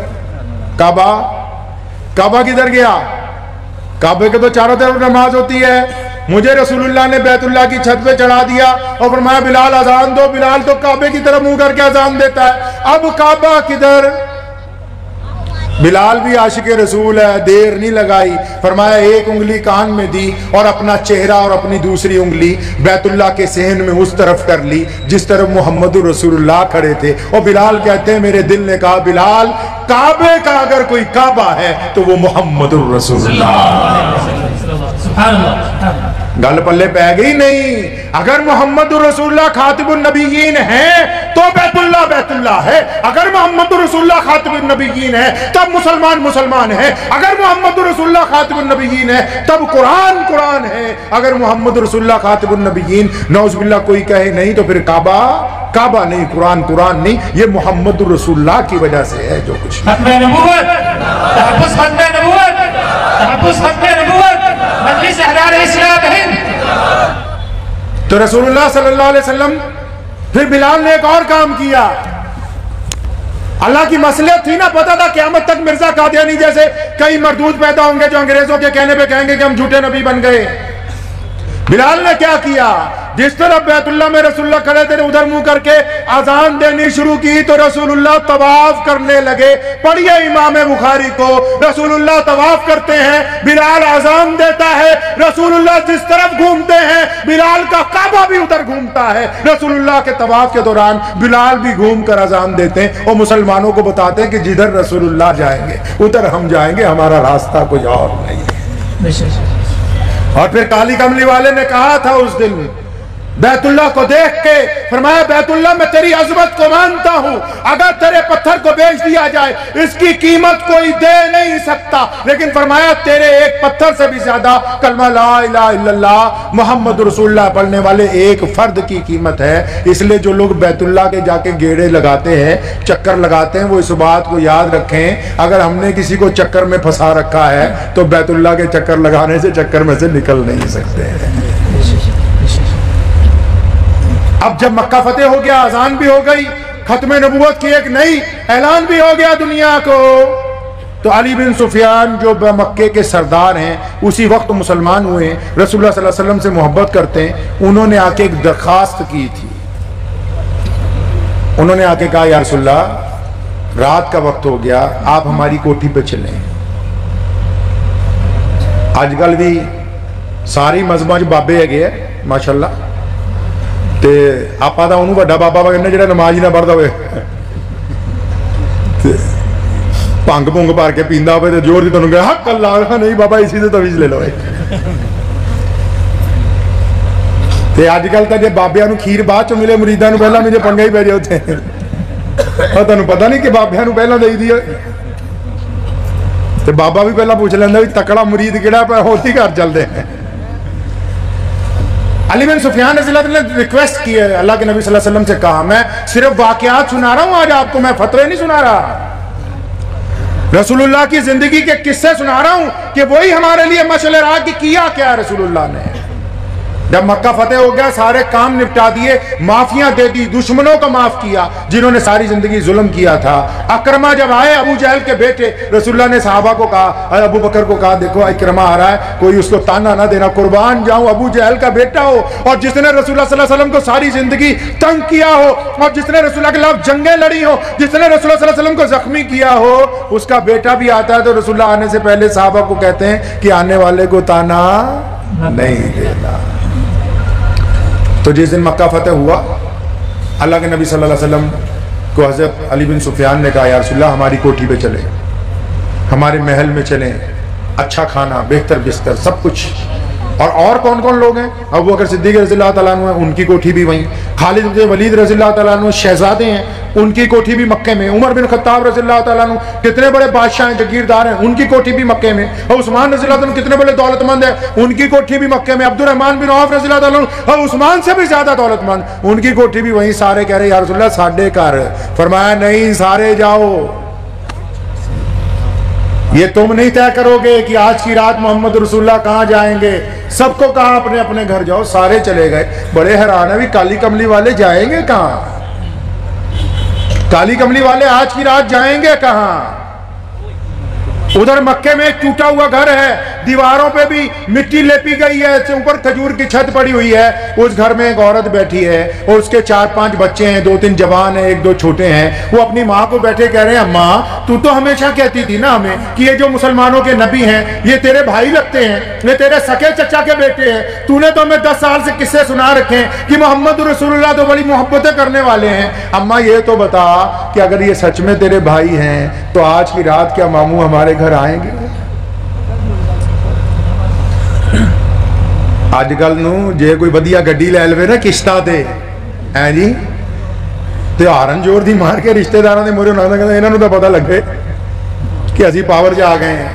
काबा किधर गया? काबे के तो चारों तरफ नमाज होती है। मुझे रसूलुल्लाह ने बैतुल्लाह की छत पे चढ़ा दिया और फरमाया बिलाल अजान दो। बिलाल तो काबे की तरफ मुंह करके अजान देता है। अब काबा किधर? बिलाल भी आशिक रसूल है, देर नहीं लगाई, फरमाया एक उंगली कान में दी और अपना चेहरा और अपनी दूसरी उंगली बैतुल्लाह के सहन में उस तरफ कर ली जिस तरफ मोहम्मद रसूलुल्लाह खड़े थे। और बिलाल कहते हैं मेरे दिल ने कहा बिलाल काबे का अगर कोई काबा है तो वो मोहम्मद रसूलुल्लाह। गल पल्ले पै गई नहीं। अगर मोहम्मद रसूलुल्लाह खातिबुन नबीयीन है तो बैतुल्लाह बैतुल्लाह है। अगर मोहम्मद रसूलुल्लाह खातिबुन नबीयीन है तब मुसलमान मुसलमान है। अगर मोहम्मद रसूलुल्लाह खातिबुन नबीयीन है तब कुरान कुरान है। अगर मोहम्मद रसूलुल्लाह खातिबुन नबीयीन नौजुबिल्लाह कोई कहे नहीं तो फिर काबा काबा नहीं, कुरान कुरान नहीं। ये मोहम्मद रसूलुल्लाह की वजह से है जो कुछ। तो रसूलुल्लाह सल्लल्लाहु अलैहि वसल्लम फिर बिलाल ने एक और काम किया। अल्लाह की मसलियत थी ना, पता था क़यामत तक मिर्जा कादियानी जैसे कई मरदूद पैदा होंगे जो अंग्रेजों के कहने पे कहेंगे कि हम झूठे नबी बन गए। बिलाल ने क्या किया? जिस तरफ बैतुल्लाह में रसूलुल्लाह खड़े थे उधर मुंह करके अजान देनी शुरू की तो रसूलुल्लाह तवाफ करने लगे। पढ़िए इमाम बुखारी को, रसूलुल्लाह तवाफ करते हैं, बिलाल अजान देता है। रसूलुल्लाह जिस तरफ घूमते हैं बिलाल का काबा भी उधर घूमता है। रसूलुल्लाह के तवाफ के दौरान बिलाल भी घूम कर अजान देते हैं और मुसलमानों को बताते हैं कि जिधर रसूलुल्लाह जाएंगे उधर हम जाएंगे, हमारा रास्ता कोई और नहीं है। और फिर काली कमली वाले ने कहा था उस दिन बैतुल्लाह को देख के, फरमाया बैतुल्लाह मैं तेरी अजमत को मानता हूं, अगर तेरे पत्थर को बेच दिया जाए इसकी कीमत कोई दे नहीं सकता, लेकिन फरमाया तेरे एक पत्थर से भी ज्यादा कलमा ला इलाहा इल्लल्लाह मोहम्मद रसूलुल्लाह पढ़ने वाले एक फर्द की कीमत है। इसलिए जो लोग बैतुल्लाह के जाके गेड़े लगाते हैं, चक्कर लगाते हैं, वो इस बात को याद रखें अगर हमने किसी को चक्कर में फंसा रखा है तो बैतुल्लाह के चक्कर लगाने से चक्कर में से निकल नहीं सकते हैं। अब जब मक्का फतेह हो गया, अजान भी हो गई, खत्म नबूवत की एक नई ऐलान भी हो गया दुनिया को, तो अली बिन सुफियान जो मक्के के सरदार हैं उसी वक्त मुसलमान हुए, रसूलुल्लाह सल्लल्लाहु अलैहि वसल्लम से मोहब्बत करते हैं। उन्होंने आके एक दरखास्त की थी। उन्होंने आके कहा या रसूलल्लाह रात का वक्त हो गया, आप हमारी कोठी पे चलें। आजकल भी सारी मजहबां च बाबे है माशाअल्लाह, ते आपा तो उन्होंने वड्डा बाबा कहने जो नमाज ही ना पढ़ता हो, भंग भुंग भर के पींदा हो जोर दी तुम कहा हक अल्लाह नहीं बाबा इसी से तवीज ले लो। ते अजकल तो जो बाबिया खीर बाद चो मिले मुरीदा पहला मुझे पंगा ही पै जाए उत्थे, तुहानू पता नहीं कि बाबिया पहला दई दी ते बाबा भी पहला पूछ लेंदा भी तकड़ा मुरीद किहड़ा, होर ही घर चलते हैं। अली बिन सुफियान रज़ियल्लाहु अन्हु ने रिक्वेस्ट की है, अल्लाह के नबी सल्लल्लाहु अलैहि वसल्लम से कहा, मैं सिर्फ वाक़यात सुना रहा हूं आज आपको, मैं फतवे नहीं सुना रहा, रसूलुल्लाह की जिंदगी के किस्से सुना रहा हूं कि वही हमारे लिए मशअल राह की किया क्या रसूलुल्लाह ने। जब मक्का फतेह हो गया, सारे काम निपटा दिए, माफियां दे दी, दुश्मनों को माफ किया जिन्होंने सारी जिंदगी जुल्म किया था। अकरमा जब आए, अबू जहल के बेटे, रसूलुल्लाह ने सहाबा को कहा, अबू बकर को कहा, देखो इकरमा आ रहा है, कोई उसको ताना ना देना, कुर्बान जाऊं अबू जहल का बेटा हो, और जिसने रसूलुल्लाह सल्लल्लाहु अलैहि वसल्लम को सारी जिंदगी तंग किया हो, और जिसने रसूलुल्लाह के खिलाफ जंगें लड़ी हो, जिसने रसूलुल्लाह सल्लल्लाहु अलैहि वसल्लम को जख्मी किया हो, उसका बेटा भी आता है तो रसूलुल्लाह आने से पहले सहाबा को कहते हैं कि आने वाले को ताना नहीं देना। तो जिस दिन मक्का फतेह हुआ, अल्लाह के नबी सल्लल्लाहु अलैहि वसल्लम को हज़रत अली बिन सुफियान ने कहा, या रसूलल्लाह हमारी कोठी पे चले, हमारे महल में चलें, अच्छा खाना, बेहतर बिस्तर, सब कुछ। और कौन कौन लोग हैं? अबू बकर सिद्दीक़ रज़ियल्लाहु तआला अन्हु है, उनकी कोठी भी वहीं। खालिद बिन वलीद रज़ियल्लाहु तआला अन्हु शहजादे हैं, उनकी कोठी भी मक्के में। उमर बिन खत्ताब रज़ियल्लाहु तआला अन्हु कितने बड़े बादशाह हैं, जगीरदार हैं, उनकी कोठी भी मक्के में। और उस्मान रज़ियल्लाहु तआला अन्हु कितने बड़े दौलतमंद हैं, उनकी कोठी भी मक्के में। अब्दुर्रहमान बिन औफ रज़ियल्लाहु तआला अन्हु और उस्मान से भी ज्यादा दौलतमंद, उनकी कोठी भी वहीं। सारे कह रहे या रसूलल्लाह साढ़े घर। फरमाया नहीं, सारे जाओ, ये तुम नहीं तय करोगे कि आज की रात मोहम्मद रसूलुल्लाह कहाँ जाएंगे, सबको कहा अपने अपने घर जाओ। सारे चले गए। बड़े हैरान है, भी काली कमली वाले जाएंगे कहाँ? काली कमली वाले आज की रात जाएंगे कहाँ? उधर मक्के में एक टूटा हुआ घर है, दीवारों पे भी मिट्टी लेपी गई है, ऊपर खजूर की छत पड़ी हुई है। उस घर में एक औरत बैठी है और उसके 4-5 बच्चे हैं, 2-3 जवान हैं, 1-2 छोटे हैं। वो अपनी माँ को बैठे कह रहे हैं, अम्मा तू तो हमेशा कहती थी ना हमें कि ये जो मुसलमानों के नबी हैं ये तेरे भाई लगते हैं, ये तेरे सके चचा के बेटे हैं। तूने तो हमें 10 साल से किस्से सुना रखे हैं कि मोहम्मद रसूलुल्लाह तो बड़ी मोहब्बतें करने वाले हैं। अम्मा ये तो बता कि अगर ये सच में तेरे भाई हैं तो आज की रात क्या मामू हमारे घर आएंगे? आजकल जे कोई वधिया गड्डी लै लवे ना किश्तां ते, है जी, ते हारन जोर दी मार के रिश्तेदारों के मोरे इन्हों तो पता लगे कि असी पावर च आ गए हैं,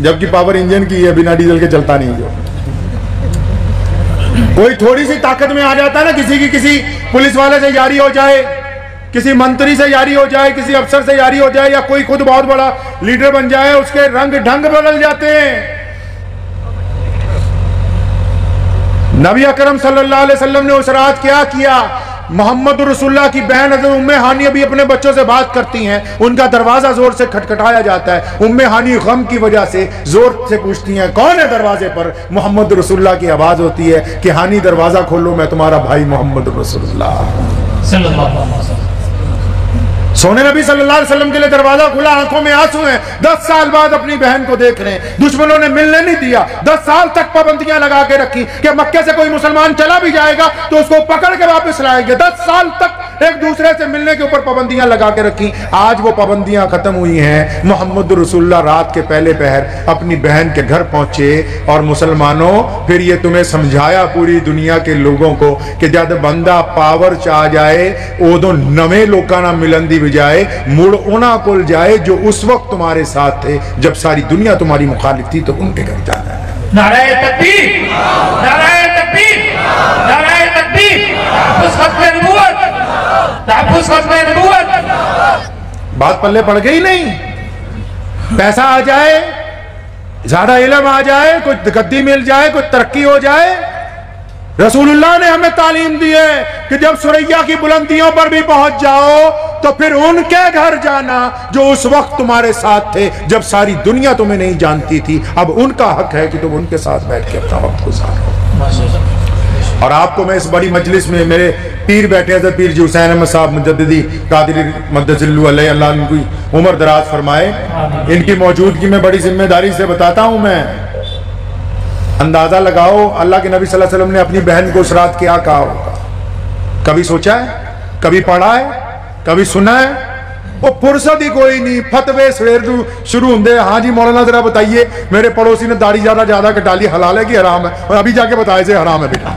जबकि पावर इंजन की है, बिना डीजल के चलता नहीं। जो कोई थोड़ी सी ताकत में आ जाता है ना, किसी पुलिस वाले से यारी हो जाए, किसी मंत्री से यारी हो जाए, किसी अफसर से यारी हो जाए, या कोई खुद बहुत बड़ा लीडर बन जाए, उसके रंग ढंग बदल जाते हैं। नबी अकरम सल्लल्लाहु अलैहि वसल्लम ने उस रात क्या किया? मोहम्मद रसूलुल्लाह की बहन हज़रत उम्मे हानी अभी अपने बच्चों से बात करती हैं, उनका दरवाजा जोर से खटखटाया जाता है। उम्मे हानी गम की वजह से जोर से पूछती हैं, कौन है दरवाजे पर? मोहम्मद रसूलुल्लाह की आवाज होती है कि हानी दरवाजा खोलो, मैं तुम्हारा भाई मोहम्मद रसूलुल्लाह सल्लल्लाहु अलैहि वसल्लम। सोने नबी सल्लल्लाहु अलैहि वसल्लम के लिए दरवाजा खुला, आंखों में आंसू हैं। 10 साल बाद अपनी बहन को देख रहे हैं, दुश्मनों ने मिलने नहीं दिया। 10 साल तक पाबंदियां लगा के रखी कि मक्के से कोई मुसलमान चला भी जाएगा तो उसको पकड़ के वापस लाएंगे। 10 साल तक एक दूसरे से मिलने के ऊपर पाबंदियां लगा के रखी। आज वो पाबंदियां खत्म हुई हैं। मोहम्मद रसूलुल्लाह रात के पहले पहर अपनी बहन के घर पहुंचे और मुसलमानों, फिर ये तुम्हें समझाया पूरी दुनिया के लोगों को कि जब बंदा पावर च आ जाए उदों नवे लोगों ना मिलन दी बजाय मुड़ उन्हां कोल जाए जो उस वक्त तुम्हारे साथ थे जब सारी दुनिया तुम्हारी मुखालिफ थी, तो उनके घर जाना है। नाराए तकबीर, नाराए तकबीर, नाराए तकबीर, तहफ्फुज़ खत्मे नबूवत, तहफ्फुज़ खत्मे नबूवत। बात पल्ले पड़ गई नहीं। पैसा आ जाए, ज्यादा इल्म आ जाए, कुछ गद्दी मिल जाए, कुछ तरक्की हो जाए। रसूलुल्लाह ने हमें तालीम दी है कि जब सुरैया की बुलंदियों पर भी पहुंच जाओ तो फिर उनके घर जाना जो उस वक्त तुम्हारे साथ थे जब सारी दुनिया तुम्हें नहीं जानती थी। अब उनका हक है कि तुम उनके साथ बैठ के अपना वक्त गुजारो। और आपको मैं इस बड़ी मजलिस में मेरे पीर बैठे हज़रत पीर जी हुसैन अहमद साहब मुजद्दिदी कादरी मद्दजिल्लु अलैहि, अल्लाह इनकी उम्र दराज फरमाए, इनकी मौजूदगी में बड़ी जिम्मेदारी से बताता हूं मैं। अंदाजा लगाओ अल्लाह के नबी सल्लल्लाहु अलैहि वसल्लम ने अपनी बहन को उस रात क्या कहा होगा? कभी सोचा है? कभी पढ़ा है? कभी सुना है? वो फुर्सत ही कोई नहीं। फतवे सवेर शुरू होंगे, हाँ जी मौलाना जरा बताइए मेरे पड़ोसी ने दाढ़ी ज्यादा कटा ली, हलाल है कि हराम है? और अभी जाके बताए से हराम है बेटा।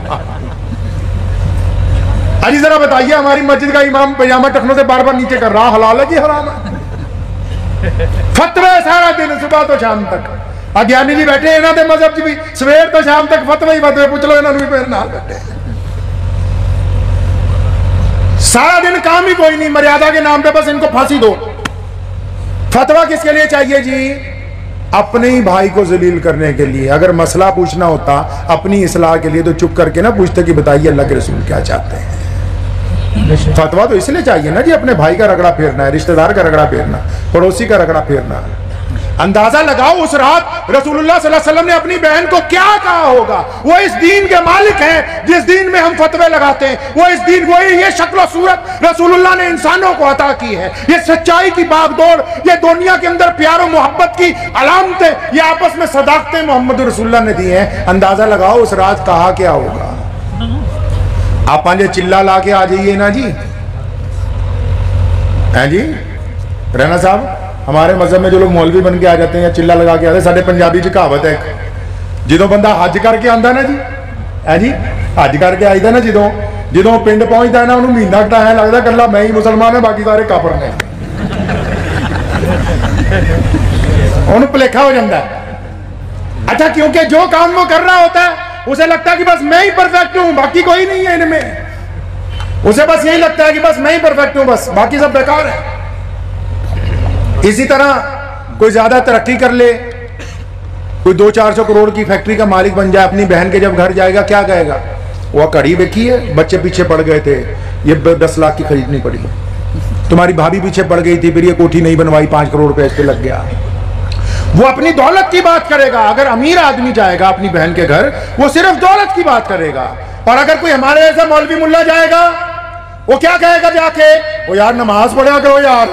अजी जरा बताइए हमारी मस्जिद का इमाम पजामा टखनों से बार बार नीचे कर रहा, हलाल है कि हराम है? फतवे सारा दिन सुबह तो शाम तक। अज्ञानी जी बैठे इन्होंने मजहब भी सवेर तो शाम तक फतवे ही फतवे पूछ लो, इन्होंने भी फिर नाल बैठे। सारा दिन काम ही कोई नहीं, मर्यादा के नाम पे बस इनको फांसी दो। फतवा किसके लिए चाहिए जी? अपने ही भाई को जलील करने के लिए। अगर मसला पूछना होता अपनी इस्लाह के लिए तो चुप करके ना पूछते कि बताइए अल्लाह के रसूल क्या चाहते हैं। फतवा तो इसलिए चाहिए ना जी, अपने भाई का रगड़ा फेरना है, रिश्तेदार का रगड़ा फेरना, पड़ोसी का रगड़ा फेरना। अंदाजा लगाओ उस रात रसूलुल्लाह सल्लल्लाहु अलैहि वसल्लम ने अपनी बहन को क्या कहा होगा। वो इस दीन के मालिक हैं जिस दीन में हम फतवे लगाते हैं। वो इस दीन, वो ये शक्ल सूरत रसूलुल्लाह ने इंसानों को अता की है। ये सच्चाई की बागडोर, ये दुनिया के अंदर प्यार और मोहब्बत की अलामतें, ये आपस में सदाकतें मोहम्मद रसूलुल्लाह ने दी हैं। अंदाजा लगाओ उस रात कहा क्या होगा। आप पांचे चिल्ला ला के आ जाइए ना जी, हैं जी रैना साहब। हमारे मजहब में जो लोग मौलवी बन के आ जाते हैं या चिल्ला लगा के आते हैं, साढ़े पंजाबी च कहावत है, जो बंदा हज करके आता ना जी, है जी, हज करके आईदा ना, जो पिंड पहुंचता है ना, उन्होंने महीना टाइम लगता कला मैं ही मुसलमान है बाकी सारे काफर ने। उन्होंने भुलेखा हो जाता है। अच्छा, क्योंकि जो काम वो कर रहा होता है उसे लगता है कि बस मैं ही परफेक्ट हूं, बाकी कोई नहीं है इनमें। उसे बस यही लगता है कि बस मैं ही परफेक्ट हूं, बस बाकी सब बेकार है। इसी तरह कोई ज्यादा तरक्की कर ले, कोई 200-400 करोड़ की फैक्ट्री का मालिक बन जाए, अपनी बहन के जब घर जाएगा क्या कहेगा? वो कड़ी देखी है, बच्चे पीछे पड़ गए थे, ये 10 लाख की खरीदनी पड़ी, तुम्हारी भाभी पीछे पड़ गई थी, फिर ये कोठी नहीं बनवाई, 5 करोड़ रुपए इस पे लग गया। वो अपनी दौलत की बात करेगा। अगर अमीर आदमी जाएगा अपनी बहन के घर, वो सिर्फ दौलत की बात करेगा। और अगर कोई हमारे ऐसा मौलवी मुल्ला जाएगा, वो क्या कहेगा जाके? वो यार नमाज पढ़ा करो यार,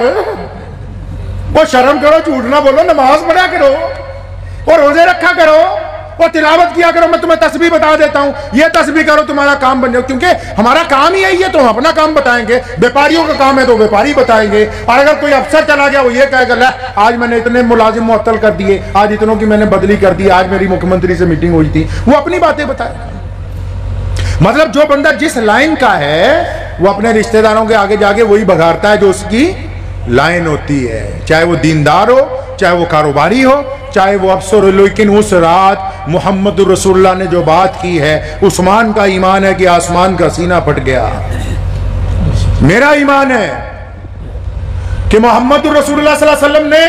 वो शर्म करो, झूठ ना बोलो, नमाज पढ़ा करो और रोजे रखा करो और तिलावत किया करो। मैं तुम्हें तस्बीह बता देता हूं, ये तस्बीह करो तुम्हारा काम बन जाओ। क्योंकि हमारा काम ही यही है, तो हम अपना काम बताएंगे। व्यापारियों का काम है तो व्यापारी बताएंगे। और अगर कोई अफसर चला गया, वो ये कहेगा ले आज मैंने इतने मुलाजिम मुअत्तल कर दिए, आज इतनों की मैंने बदली कर दी, आज मेरी मुख्यमंत्री से मीटिंग हुई थी। वो अपनी बातें बताएगा। मतलब जो बंदा जिस लाइन का है, वो अपने रिश्तेदारों के आगे जाके वही बघारता है जो उसकी लाइन होती है, चाहे वो दीनदार हो, चाहे वो कारोबारी हो, चाहे वो अफसर हो। लेकिन उस रात मोहम्मद रसूलुल्लाह ने जो बात की है, उस्मान का ईमान है कि आसमान का सीना फट गया। मेरा ईमान है कि मोहम्मद रसूलुल्लाह सल्लल्लाहु अलैहि वसल्लम ने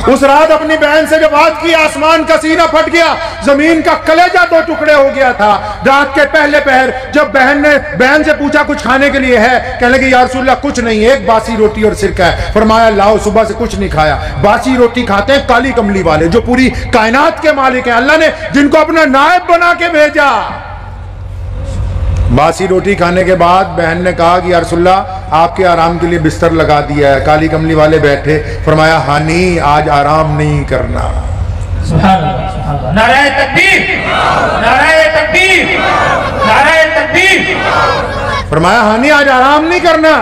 उस रात अपनी बहन से जब बात की, आसमान का सीना फट गया, जमीन का कलेजा 2 टुकड़े हो गया था। रात के पहले पहर जब बहन से पूछा कुछ खाने के लिए है, कहने लगी या रसूलल्लाह कुछ नहीं, एक बासी रोटी और सिरका है। फरमाया लाओ, सुबह से कुछ नहीं खाया। बासी रोटी खाते हैं काली कमली वाले, जो पूरी कायनात के मालिक हैं, अल्लाह ने जिनको अपना नायब बना के भेजा। बासी रोटी खाने के बाद बहन ने कहा कि या रसूलल्लाह आपके आराम के लिए बिस्तर लगा दिया है। काली कमली वाले बैठे, फरमाया हानी आज आराम नहीं करना। नाराए तकबीर, नाराए तकबीर, नाराए तकबीर। फरमाया हानी आज आराम नहीं करना।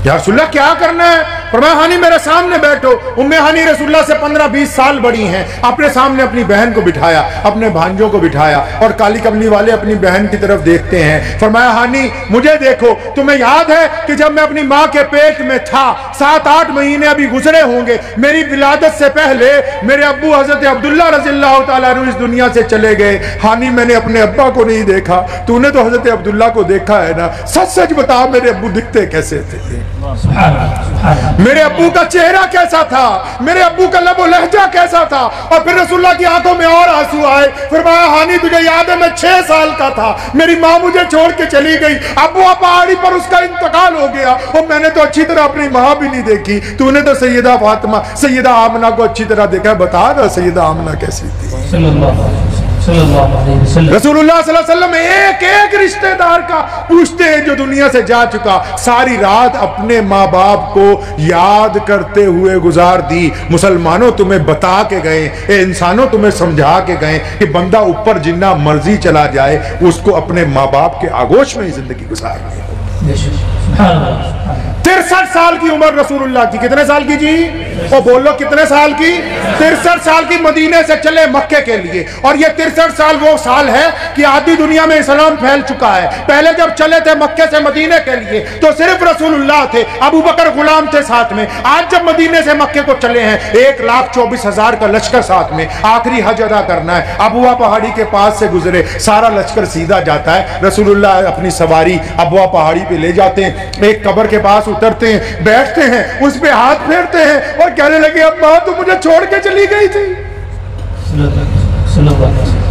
या रसूलल्लाह क्या करना है? फरमाया हानी मेरे सामने बैठो। उम्मे हानी रसूलल्लाह से 15-20 साल बड़ी हैं। अपने सामने अपनी बहन को बिठाया, अपने भांजों को बिठाया, और काली कमली वाले अपनी बहन की तरफ देखते हैं। फरमाया हानी मुझे देखो, तुम्हें याद है कि जब मैं अपनी माँ के पेट में था, 7-8 महीने अभी गुजरे होंगे, मेरी विलादत से पहले मेरे अब्बू हजरत अब्दुल्ला रज़ियल्लाहु ताला अन्हु इस दुनिया से चले गए। हानी मैंने अपने अब्बा को नहीं देखा, तूने तो हजरत अब्दुल्ला को देखा है ना, सच सच बता मेरे अब्बू दिखते कैसे थे? मेरे अब्बू का चेहरा कैसा था? मेरे अब्बू का लबो लहजा कैसा था? और फिर रसूलुल्लाह की आंखों में और आंसू आए। फरमाया हानी तुझे याद है मैं 6 साल का था, मेरी माँ मुझे छोड़ के चली गई, अब्बू पहाड़ी पर उसका इंतकाल हो गया, और मैंने तो अच्छी तरह अपनी माँ भी नहीं देखी। तूने तो सैयदा फातिमा, सैयदा आमना को अच्छी तरह देखा, बता ना सैयदा आमना कैसी थी? रसूलुल्लाह सल्लल्लाहु अलैहि वसल्लम एक एक रिश्तेदार का पूछते हैं जो दुनिया से जा चुका। सारी रात अपने माँ बाप को याद करते हुए गुजार दी। मुसलमानों तुम्हें बता के गए, इंसानों तुम्हें समझा के गए कि बंदा ऊपर जिन्ना मर्जी चला जाए, उसको अपने माँ बाप के आगोश में ही जिंदगी गुजारनी है। 63 साल की उम्र रसूलुल्लाह की। कितने साल की जी? वो बोलो कितने साल की? 63 साल की। मदीने से चले मक्के के लिए, और ये 63 साल वो साल है कि आधी दुनिया में इस्लाम फैल चुका है। पहले जब चले थे मक्के से मदीने के लिए तो सिर्फ रसूलुल्लाह थे, अबू बकर गुलाम थे साथ में। आज जब मदीने से मक्के को चले हैं 1,24,000 का लश्कर साथ में, आखिरी हज अदा करना है, अबुआ पहाड़ी के पास से गुजरे, सारा लश्कर सीधा जाता है। रसूलुल्लाह अपनी सवारी अबुआ पहाड़ी पे ले जाते हैं, एक कब्र के पास उतरते हैं, बैठते हैं, उस पे हाथ फेरते हैं और कहने लगे अम्मा तो मुझे छोड़ के चली गई थी।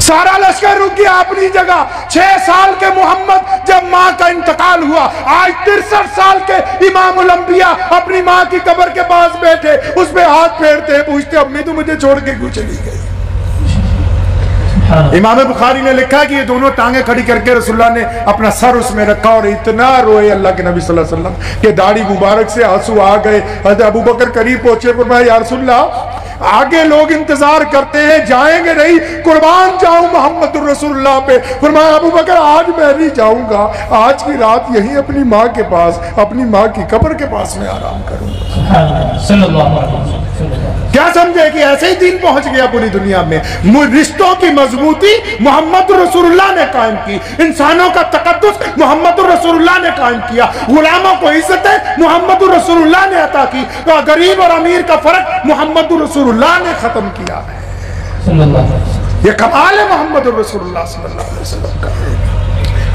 सारा लश्कर रुक गया अपनी जगह। 6 साल के मोहम्मद जब माँ का इंतकाल हुआ, आज 63 साल के इमामुल अंबिया अपनी माँ की कब्र के पास बैठे, उस पे हाथ फेरते हैं, पूछते अम्मी तो मुझे छोड़ के क्यों चली गई। इमाम बुखारी ने लिखा कि ये दोनों टांगे खड़ी करके रसूलुल्लाह ने अपना सर उसमें रखा और इतना रोए अल्लाह के नबी सल्लल्लाहु अलैहि वसल्लम के दाढ़ी मुबारक से आंसू आ गए। हज़रत अबू बकर करीब पहुंचे, फरमाया या रसूलल्लाह आगे लोग इंतजार करते हैं, जाएंगे नहीं, कुर्बान जाऊं मोहम्मद रसूलुल्लाह पे। फरमाया अबू बकर आज मैं नहीं जाऊंगा, आज की रात यहीं अपनी माँ के पास, अपनी माँ की कब्र के पास में आराम करूंगा। क्या समझे कि ऐसे ही दिन पहुंच गया पूरी दुनिया में। रिश्तों की मजबूती मोहम्मद रसूलुल्लाह ने कायम की, इंसानों का तकद्दुस मोहम्मद रसूलुल्लाह ने कायम किया, गुलामों को इज्जत मोहम्मद रसूलुल्लाह ने अता की, तो गरीब और अमीर का फर्क मोहम्मद रसूलुल्लाह ने खत्म किया है। ये कमाल है मोहम्मद रसूलुल्लाह सल्लल्लाहु अलैहि वसल्लम का।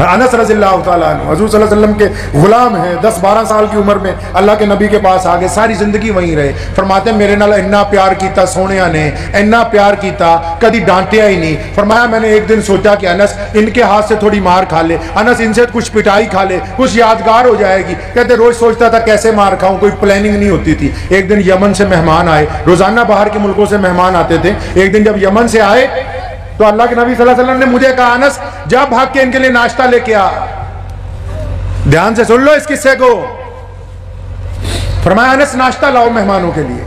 अनस रज़ियल्लाहु ताला अन्हु हुज़ूर सल्लल्लाहु अलैहि वसल्लम के गुलाम हैं, 10-12 साल की उम्र में अल्लाह के नबी के पास आ गए, सारी जिंदगी वहीं रहे। फरमाते मेरे नाल इन्ना प्यार किया सोनिया ने, इन्ना प्यार किया, कभी डांटिया ही नहीं। फरमाया मैंने एक दिन सोचा कि अनस इनके हाथ से थोड़ी मार खा ले, अनस इनसे कुछ पिटाई खा ले, कुछ यादगार हो जाएगी। कहते रोज सोचता था कैसे मार खाऊं, कोई प्लानिंग नहीं होती थी। एक दिन यमन से मेहमान आए, रोजाना बाहर के मुल्कों से मेहमान आते थे। एक दिन जब यमन से आए तो अल्लाह के नबी सल्लल्लाहु अलैहि वसल्लम ने मुझे कहा अनस जा भाग के इनके लिए नाश्ता लेके आ। ध्यान से सुन लो इस किस्से को। फरमाया अनस नाश्ता लाओ मेहमानों के लिए।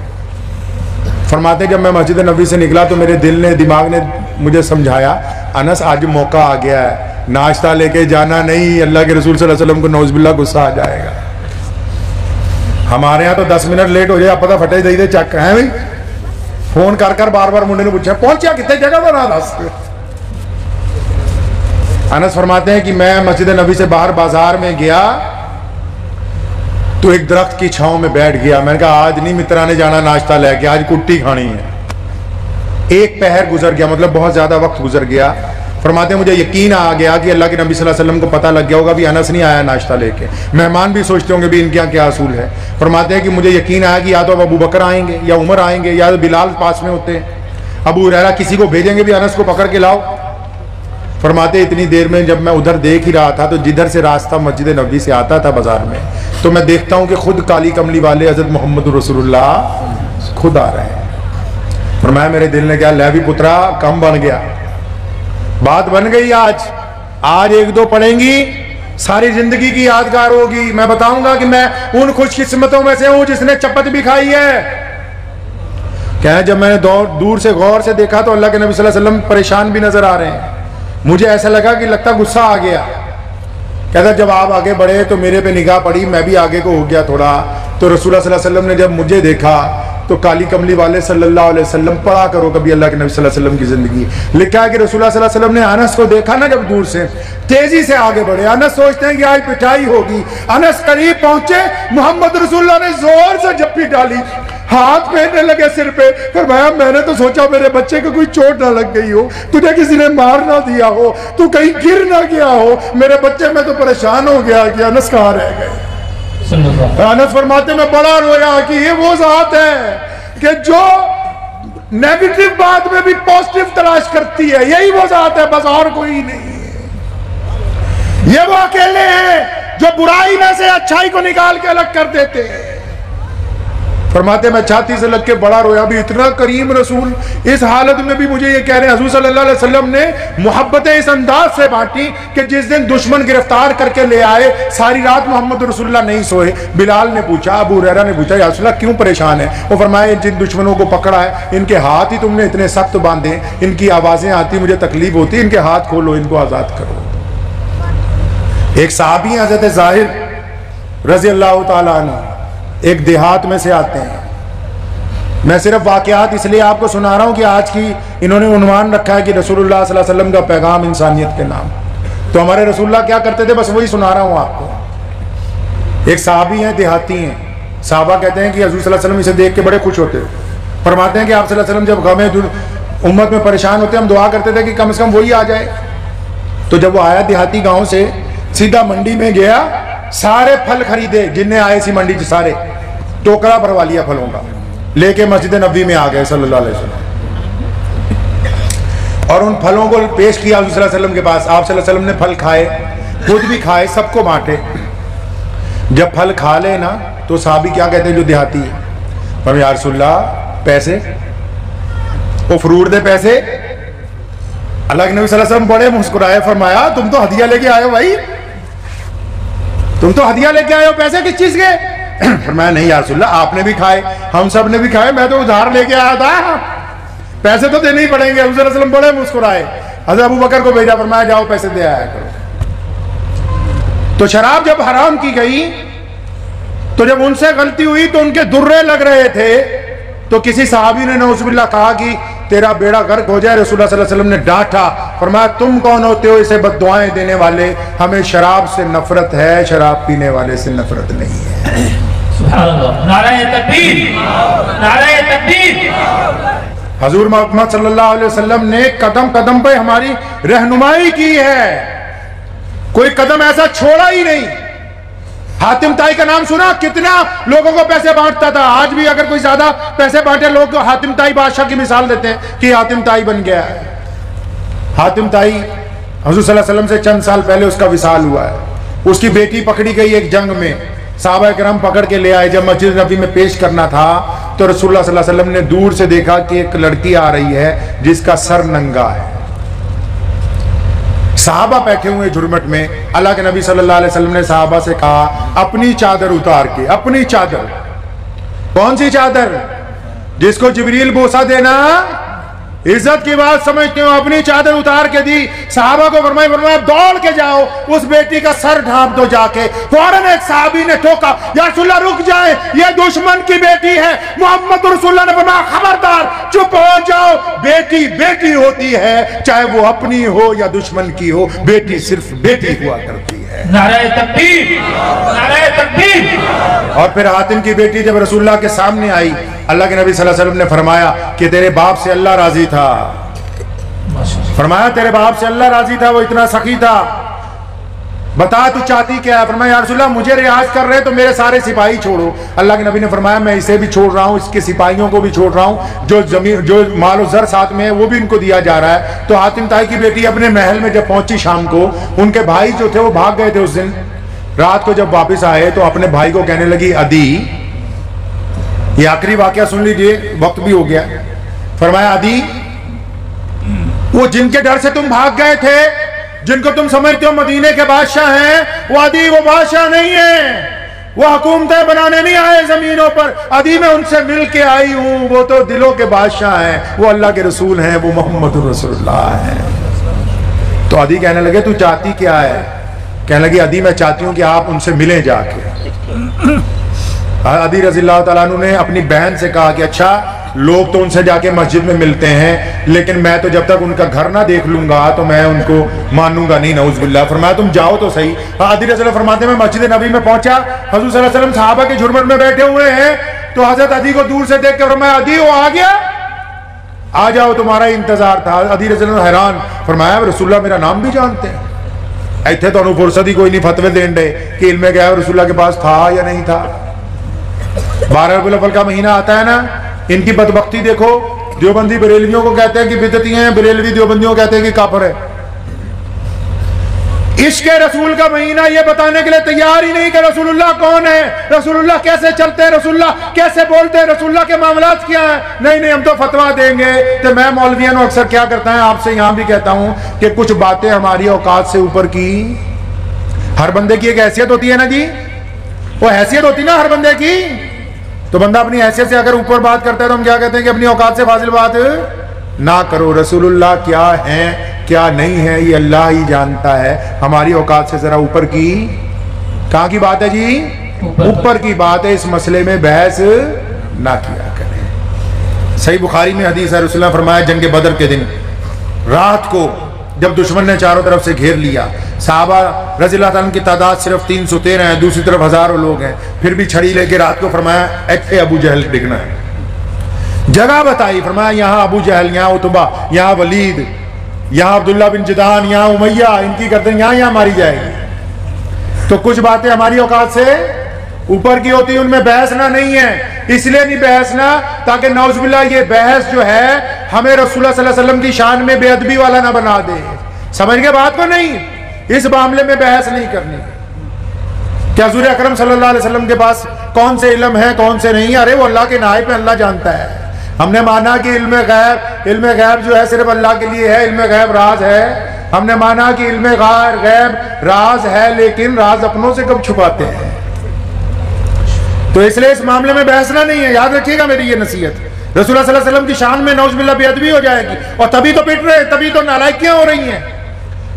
फरमाते जब मैं मस्जिद नबी से निकला तो मेरे दिल ने, दिमाग ने मुझे समझाया अनस आज मौका आ गया है, नाश्ता लेके जाना नहीं, अल्लाह के रसूल सल्लल्लाहु अलैहि वसल्लम को नौज़ुबिल्लाह गुस्सा आ जाएगा। हमारे यहाँ तो 10 मिनट लेट हो जाए पता फटे दे चक है भाई, फोन कर कर बार बार मुंडे ने पूछा पहुंचा कितने जगह बना दस। अनस फरमाते हैं कि मैं मस्जिद नबी से बाहर बाजार में गया तो एक दरख्त की छांव में बैठ गया। मैंने कहा आज नहीं मित्राने जाना नाश्ता लेके, आज कुट्टी खानी है। एक पहर गुजर गया, मतलब बहुत ज्यादा वक्त गुजर गया। फरमाते मुझे यकीन आ गया कि अल्लाह के नबी सल्लल्लाहु अलैहि वसल्लम को पता लग गया होगा भी अनस नहीं आया नाश्ता लेके। मेहमान भी सोचते होंगे भी इनके यहाँ क्या असूल है। फरमाते हैं कि मुझे यकीन आया कि या तो अबू बकर आएंगे या उमर आएंगे या तो बिलाल पास में होते हैं, अबू हुरैरा किसी को भेजेंगे भी अनस को पकड़ के लाओ। फरमाते इतनी देर में जब मैं उधर देख ही रहा था तो जिधर से रास्ता मस्जिद नबी से आता था बाजार में, तो मैं देखता हूँ कि खुद काली कमली वाले हज़रत मोहम्मद रसूलुल्लाह खुद आ रहे हैं। फरमाया मेरे दिल ने क्या ले भी पुत्रा कम बन गया, बात बन गई। आज 1-2 पढ़ेंगी सारी जिंदगी की यादगार होगी। मैं बताऊंगा कि मैं उन खुशकिस्मतों में से हूं जिसने चपत भी खाई है। क्या है, जब मैंने दूर से गौर से देखा तो अल्लाह के नबी सल्लल्लाहु अलैहि वसल्लम परेशान भी नजर आ रहे हैं। मुझे ऐसा लगा कि लगता गुस्सा आ गया। कहता जब आप आगे बढ़े तो मेरे पे निगाह पड़ी, मैं भी आगे को हो गया थोड़ा। तो रसूलुल्लाह सल्लल्लाहु अलैहि वसल्लम ने जब मुझे देखा तो काली कमली वाले सल्लल्लाहु अलैहि वसल्लम, पढ़ा करो कभी अल्लाह के नबी सल्लल्लाहु अलैहि वसल्लम की जिंदगी। लिखा है कि रसूलुल्लाह सल्लल्लाहु अलैहि वसल्लम ने अनस को देखा ना, जब दूर से तेजी से आगे बढ़े। अनस सोचते हैं कि आज पिटाई होगी। अनस करीब पहुंचे, मोहम्मद रसूलुल्लाह ने जोर से जप्पी डाली, हाथ फेरने लगे सिर पे। फरमाया मैंने तो सोचा मेरे बच्चे को कोई चोट ना लग गई हो, तुझे किसी ने मार ना दिया हो, तू कहीं गिर ना गया हो, मेरे बच्चे में तो परेशान हो गया कि अनस कहाँ रह गए। अनस फरमाते में बड़ा रोया कि ये वो जात है कि जो नेगेटिव बात में भी पॉजिटिव तलाश करती है, यही वो जात है, बस और कोई नहीं है। ये वो अकेले हैं जो बुराई में से अच्छाई को निकाल के अलग कर देते हैं। फरमाते मैं छाती से लग के बड़ा रोया भी, इतना करीम रसूल इस हालत में भी मुझे ये कह रहे हैं। हुज़ूर सल्लल्लाहु अलैहि वसल्लम ने मोहब्बतें इस अंदाज से बांटी कि जिस दिन दुश्मन गिरफ्तार करके ले आए, सारी रात मोहम्मद रसूलुल्लाह नहीं सोए। बिलाल ने पूछा, अबू हुरैरा ने पूछा, या रसूलल्लाह क्यों परेशान है? वो फरमाया जिन दुश्मनों को पकड़ा है इनके हाथ ही तुमने इतने सख्त बांधे, इनकी आवाजें आती, मुझे तकलीफ होती, इनके हाथ खोलो, इनको आजाद करो। एक सहाबी हज़रत ज़ाहिर रजी अल्लाह ताला अन्हु एक देहात में से आते हैं। मैं सिर्फ वाकयात इसलिए आपको सुना रहा हूं कि आज की इन्होंने उन्वान रखा है कि रसूलुल्लाह सल्लल्लाहु अलैहि वसल्लम का पैगाम इंसानियत के नाम। तो हमारे रसूलुल्लाह क्या करते थे, बस वही सुना रहा हूं आपको। एक साहबी हैं, देहाती हैं। साहबा कहते हैं कि हजूर सल्लल्लाहु अलैहि वसल्लम इसे देख के बड़े खुश होते, फरमाते हैं कि आप सल्लल्लाहु अलैहि वसल्लम जब गमे उम्मत में परेशान होते हम दुआ करते थे कि कम से कम वही आ जाए। तो जब वो आया देहाती गांव से, सीधा मंडी में गया, सारे फल खरीदे जिनने आए सी मंडी से, सारे टोकरा भरवा लिया फलों का, लेके मस्जिद नबी में आ गए सल्लल्लाहु अलैहि वसल्लम, और उन फलों को पेश किया हजूर सल्लल्लाहु अलैहि वसल्लम के पास। आप सल्लल्लाहु अलैहि वसल्लम ने फल खाए, खुद भी खाए, सबको बांटे। जब फल खा ले ना तो साहबी क्या कहते हैं जो देहाती है, पर या रसूलल्लाह पैसे, वो फ्रूट दे पैसे। अल्लाह के नबी सल्लल्लाहु अलैहि वसल्लम बड़े मुस्कुराए, फरमाया तुम तो हदिया लेके आए हो भाई, तुम तो हदिया लेके आए हो, पैसे किस चीज के? फरमाया नहीं या रसूलल्लाह, आपने भी खाए, हम सब ने भी खाए, मैं तो उधार लेके आया था, पैसे तो देने ही पड़ेंगे। हजूर सल्लल्लाहु अलैहि वसल्लम बड़े मुस्कुराए, हज़रत अबू बकर को भेजा, फरमाया जाओ पैसे दे आया करो। तो शराब जब हराम की गई, तो जब उनसे गलती हुई तो उनके दुर्रे लग रहे थे, तो किसी साहबी ने नौजुबिल्लाह कहा कि तेरा बेड़ा गर्क हो जाए। रसूलुल्लाह सल्लल्लाहु अलैहि वसल्लम ने डांटा, फरमाया तुम कौन होते हो इसे बद्दुआएं देने वाले, हमें शराब से नफरत है, शराब पीने वाले से नफरत नहीं है। नाराए तकबीर, नाराए तकबीर। हजूर मोहम्मद सल्लल्लाहु अलैहि वसल्लम ने कदम कदम पे हमारी रहनुमाई की है, कोई कदम ऐसा छोड़ा ही नहीं। हातिम ताई का नाम सुना, कितना लोगों को पैसे बांटता था। आज भी अगर कोई ज्यादा पैसे बांटे लोग, तो हातिम ताई बादशाह की मिसाल देते हैं कि हातिम ताई बन गया है। हातिम ताई हजूर सल्लल्लाहु अलैहि वसल्लम से चंद साल पहले उसका विसाल हुआ है। उसकी बेटी पकड़ी गई एक जंग में, साहबा किराम पकड़ के ले आए। जब मस्जिद नबी में पेश करना था तो रसूलुल्लाह सल्लल्लाहु अलैहि वसल्लम ने दूर से देखा कि एक लड़की आ रही है जिसका सर नंगा है। साहबा बैठे हुए झुरमट में, अल्लाह के नबी सल्लल्लाहु अलैहि वसल्लम ने साहबा से कहा अपनी चादर उतार के, अपनी चादर, कौन सी चादर? जिसको जिब्रील बोसा देना इज्जत की बात समझते हो, अपनी चादर उतार के दी। साहबा को फरमाया दौड़ के जाओ, उस बेटी का सर ढांप दो जाके। फौरन एक साहबी ने ठोका, या रसूलल्लाह रुक जाए, ये दुश्मन की बेटी है। मोहम्मद रसूलुल्लाह ने फरमाया खबरदार, चुप हो जाओ, बेटी बेटी होती है, चाहे वो अपनी हो या दुश्मन की हो, बेटी सिर्फ बेटी हुआ करती है। नाराए तकबीर, नाराए तकबीर। और फिर हातिम की बेटी जब रसूलुल्लाह के सामने आई, अल्लाह के नबी सल्लल्लाहु अलैहि वसल्लम ने फरमाया कि तेरे बाप से अल्लाह राजी था। फरमाया तेरे बाप से अल्लाह राजी था, वो इतना सखी था, बता तू चाहती क्या है? फरमाया या रसूलल्लाह मुझे रियाज कर रहे तो मेरे सारे सिपाही छोड़ो। अल्लाह के नबी ने फरमाया मैं इसे भी छोड़ रहा हूँ, इसके सिपाहियों को भी छोड़ रहा हूँ, जो जमीन जो मालो जर साथ में है वो भी इनको दिया जा रहा है। तो हातिम ताई की बेटी अपने महल में जब पहुंची शाम को, उनके भाई जो थे वो भाग गए थे उस दिन। रात को जब वापिस आए तो अपने भाई को कहने लगी अदी, ये आखिरी वाकया सुन लीजिए, वक्त भी हो गया। फरमाया अदी, वो जिनके डर से तुम भाग गए थे, जिनको तुम समझते हो मदीने के बादशाह हैं, वो अदी वो बादशाह नहीं है, वो हुकूमतें बनाने नहीं आए जमीनों पर। अदी मैं उनसे मिल के आई हूं, वो तो दिलों के बादशाह हैं, वो अल्लाह के रसूल हैं, वो मोहम्मद रसूलुल्लाह हैं। तो अदी कहने लगे तू चाहती क्या है? कहने लगी अदी मैं चाहती हूं कि आप उनसे मिलें जाके। अदी रज़ियल्लाहु ताला अन्हु ने अपनी बहन से कहा कि अच्छा लोग तो उनसे जाके मस्जिद में मिलते हैं, लेकिन मैं तो जब तक उनका घर ना देख लूंगा तो मैं उनको मानूंगा नहीं, नऊज़ुबिल्लाह। फरमाया तुम जाओ तो सही। अदी रज़ियल्लाहु फरमाते मैं मस्जिद नबी में पहुंचा, हज़रत सल्लल्लाहु अलैहि वसल्लम सहाबा के झुरमट में बैठे हुए हैं, तो हजरत अदी को दूर से देख के फरमाया अदी वो आ गया, आ जाओ तुम्हारा इंतजार था। अदी रज़ियल्लाहु हैरान, फरमाया रसूलुल्लाह मेरा नाम भी जानते हैं? इतने तो फुर्सत ही कोई नहीं फतवे देन दे कि इल्मे गैब रसूलुल्लाह के पास था या नहीं था। 12 रबीउल अव्वल का महीना आता है ना, इनकी बदबख्ती देखो, देवबंदी बरेलवियों को कहते हैं कि बिदअती हैं, बरेलवी देवबंदियों को कहते हैं कि काफिर है। इश्क रसूल का महीना ये बताने के लिए तैयार ही नहीं कि रसूलुल्लाह कौन है, रसूलुल्लाह कैसे चलते हैं, रसूलुल्लाह कैसे बोलते हैं, रसूलुल्लाह के मामलात क्या है। नहीं हम तो फतवा देंगे। तो मैं मौलवियों ने अक्सर क्या करता है, आपसे यहां भी कहता हूं कि कुछ बातें हमारी औकात से ऊपर की, हर बंदे की एक हैसियत होती है ना जी, वो हैसियत होती ना हर बंदे की। तो बंदा अपनी हैसियत से अगर ऊपर बात करता है तो हम क्या कहते हैं कि अपनी औकात से फाजिल बात ना करो। रसूलुल्लाह क्या है क्या नहीं है ये अल्लाह ही जानता है, हमारी औकात से जरा ऊपर की कहां की बात है जी? ऊपर की बात है, इस मसले में बहस ना किया करें। सही बुखारी में हदीस है, रसूलुल्लाह फरमाया जंग बदर के दिन रात को जब दुश्मन ने चारों तरफ से घेर लिया, साहबा रज़ियल्लाहु अन्हुम की तादाद सिर्फ 313 है, दूसरी तरफ हजारों लोग हैं, फिर भी छड़ी लेके रात को फरमाया ऐसे अबू जहल डिगना है। जगह बताई, फरमाया यहाँ अबू जहल, यहाँ उतबा, यहाँ वलीद, यहाँ अब्दुल्ला बिन जिदान, यहाँ उमैया, इनकी गर्दन यहाँ मारी जाएगी। तो कुछ बातें हमारी औकात से ऊपर की होती है, उनमें बहसना नहीं है। इसलिए नहीं बहसना ताकि नौजुबिल्लाह ये बहस जो है हमें रसूलुल्लाह सल्लल्लाहु अलैहि वसल्लम की शान में बेअदबी वाला ना बना दे। समझ के बात को नहीं, इस मामले में बहस नहीं करनी। क्या हुज़ूर अकरम सल्लल्लाहु अलैहि वसल्लम के पास कौन से इल्म है कौन से नहीं? अरे वो अल्लाह के नायब पे अल्लाह जानता है। हमने माना कि इल्म गैब जो है सिर्फ अल्लाह के लिए है, इल्म गैब राज है। हमने माना कि इल्म गैब राज है, लेकिन राज अपनों से कब छुपाते हैं? तो इसलिए इस मामले में बहसना नहीं है। याद रखिएगा मेरी ये नसीहत। रसूलुल्लाह सल्लल्लाहु अलैहि वसल्लम की शान में नौजुबिल्लाह बेअदबी हो जाएगी, और तभी तो पिट रहे, तभी तो नालायकियां हो रही हैं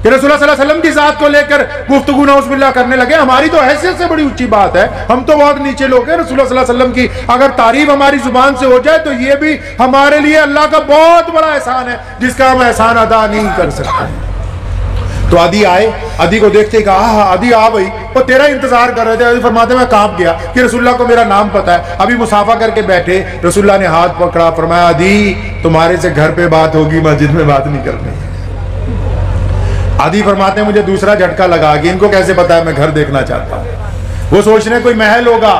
कि रसूलुल्लाह सल्लल्लाहु अलैहि वसल्लम की जात को लेकर गुफ्तगू नौजुबिल्लाह करने लगे। हमारी तो हैसियत से बड़ी ऊंची बात है, हम तो बहुत नीचे लोग हैं। रसूलुल्लाह सल्लल्लाहु अलैहि वसल्लम की अगर तारीफ हमारी जुबान से हो जाए तो ये भी हमारे लिए अल्लाह का बहुत बड़ा एहसान है, जिसका हम एहसान अदा नहीं कर सकते। तो आदि आए, आदि को देखते कहा आदि आ भाई, वो तेरा इंतजार कर रहे थे। आदि फरमाते मैं कांप गया कि रसूलुल्लाह को मेरा नाम पता है। अभी मुसाफा करके बैठे, रसूलुल्लाह ने हाथ पकड़ा, फरमाया आदि तुम्हारे से घर पे बात होगी, मस्जिद में बात नहीं करनी। आदि फरमाते मुझे दूसरा झटका लगा कि इनको कैसे पता है मैं घर देखना चाहता हूं। वो सोच रहे कोई महल होगा।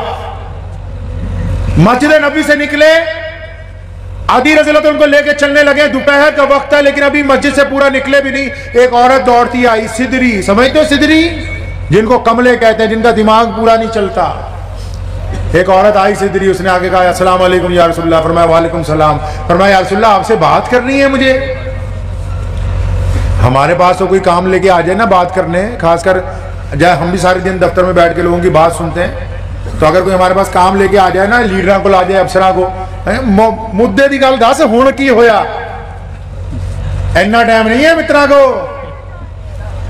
मस्जिद नबी से निकले, आदि रज़ियल्लाहु उनको लेके चलने लगे। दोपहर का वक्त है, लेकिन अभी मस्जिद से पूरा निकले भी नहीं। एक औरत दौड़ती आई, सिदरी, समझते हो सिदरी, जिनको कमले कहते हैं, जिनका दिमाग पूरा नहीं चलता। एक औरत आई सिदरी, उसने आगे कहा अस्सलाम वालेकुम या रसूलल्लाह। फरमाया वालेकुम सलाम। फरमाया या रसूलल्लाह आपसे बात करनी है मुझे। हमारे पास तो कोई काम लेके आ जाए ना बात करने, खासकर जाए हम भी सारे दिन दफ्तर में बैठ के लोगों की बात सुनते हैं, तो अगर कोई हमारे पास काम लेके आ जाए ना, लीडर को ला जाए, अफसरा को, मुद्दे की गल दस हुण की होया, इन्ना टाइम नहीं है मित्रा को।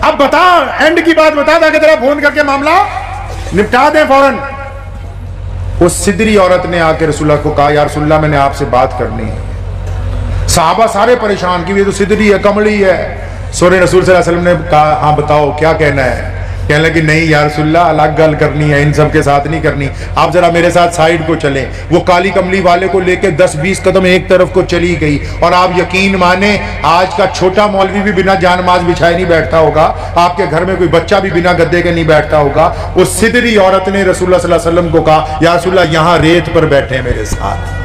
अब बता, एंड की बात बता ताकि तेरा फोन करके मामला निपटा दें फौरन। उस सिदरी औरत ने आके रसूलुल्लाह को कहा या रसूलुल्लाह मैंने आपसे बात करनी है। साहबा सारे परेशान कि ये तो सिदरी है, कमली है। सोरे रसूल सल्लल्लाहु अलैहि वसल्लम ने कहा हाँ बताओ क्या कहना है। कहने लगे नहीं या रसूलल्लाह अलग गल करनी है, इन सब के साथ नहीं करनी। आप जरा मेरे साथ साइड को चलें। वो काली कमली वाले को लेके 10-20 कदम एक तरफ को चली गई, और आप यकीन माने आज का छोटा मौलवी भी बिना जानमाज बिछाए नहीं बैठता होगा, आपके घर में कोई बच्चा भी बिना गद्दे के नहीं बैठता होगा। उस सिदरी औरत ने रसूलुल्लाह सल्लल्लाहु अलैहि वसल्लम को कहा या रसूलल्लाह यहाँ रेत पर बैठे मेरे साथ।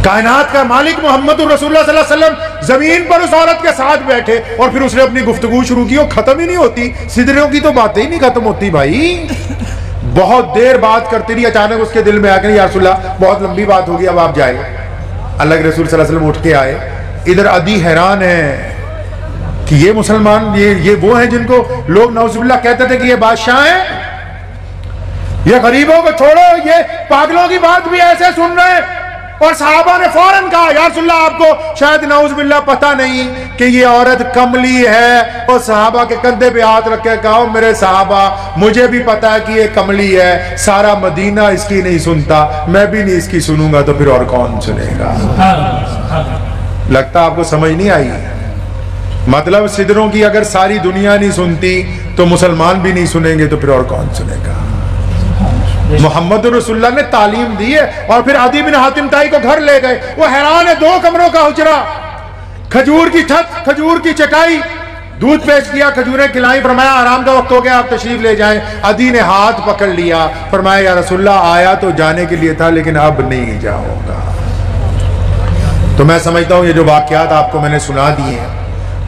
कायनात का मालिक मोहम्मद रसूलुल्लाह सल्लल्लाहु अलैहि वसल्लम जमीन पर उस औरत के साथ बैठे, और फिर उसने अपनी गुफ्तगू शुरू की। वो खत्म ही नहीं होती, सिदरियों की तो बातें ही नहीं खत्म होती भाई। बहुत देर बात करती रही, अचानक उसके दिल में आकर या रसूलल्लाह बहुत लंबी बात होगी, अब आप जाए। अल्लाह के रसूल सल्लल्लाहु अलैहि वसल्लम उठ के आए। इधर अदी हैरान है कि ये मुसलमान ये वो हैं जिनको लोग नौजुबिल्लाह कहते थे कि ये बादशाह हैं, ये गरीबों को छोड़ो, ये पागलों की बात भी ऐसे सुन रहे हैं। और साहबा ने फौरन कहा या रसूलल्लाह आपको शायद नौजुबिल्लाह पता नहीं कि ये औरत कमली है। और साहबा के कंधे पे हाथ रख के कहा मेरे साहबा मुझे भी पता है कि ये कमली है, सारा मदीना इसकी नहीं सुनता, मैं भी नहीं इसकी सुनूंगा, तो फिर और कौन सुनेगा। लगता आपको समझ नहीं आई। मतलब सिदरों की अगर सारी दुनिया नहीं सुनती तो मुसलमान भी नहीं सुनेंगे, तो फिर और कौन सुनेगा। मोहम्मद रसूलुल्लाह ने तालीम दी है। और फिर आदी बिन हातिम ताई को घर ले गए। वो हैरान है, 2 कमरों का हुजरा, खजूर की छत, खजूर की चटाई, दूध पेश किया, खजूरें खिलाई। फरमाया आराम का वक्त हो गया, आप तशरीफ ले जाएं। अदी ने हाथ पकड़ लिया, फरमाया या रसूलुल्लाह आया तो जाने के लिए था, लेकिन अब नहीं जाऊंगा। तो मैं समझता हूं ये जो वाकयात आपको मैंने सुना दिए हैं,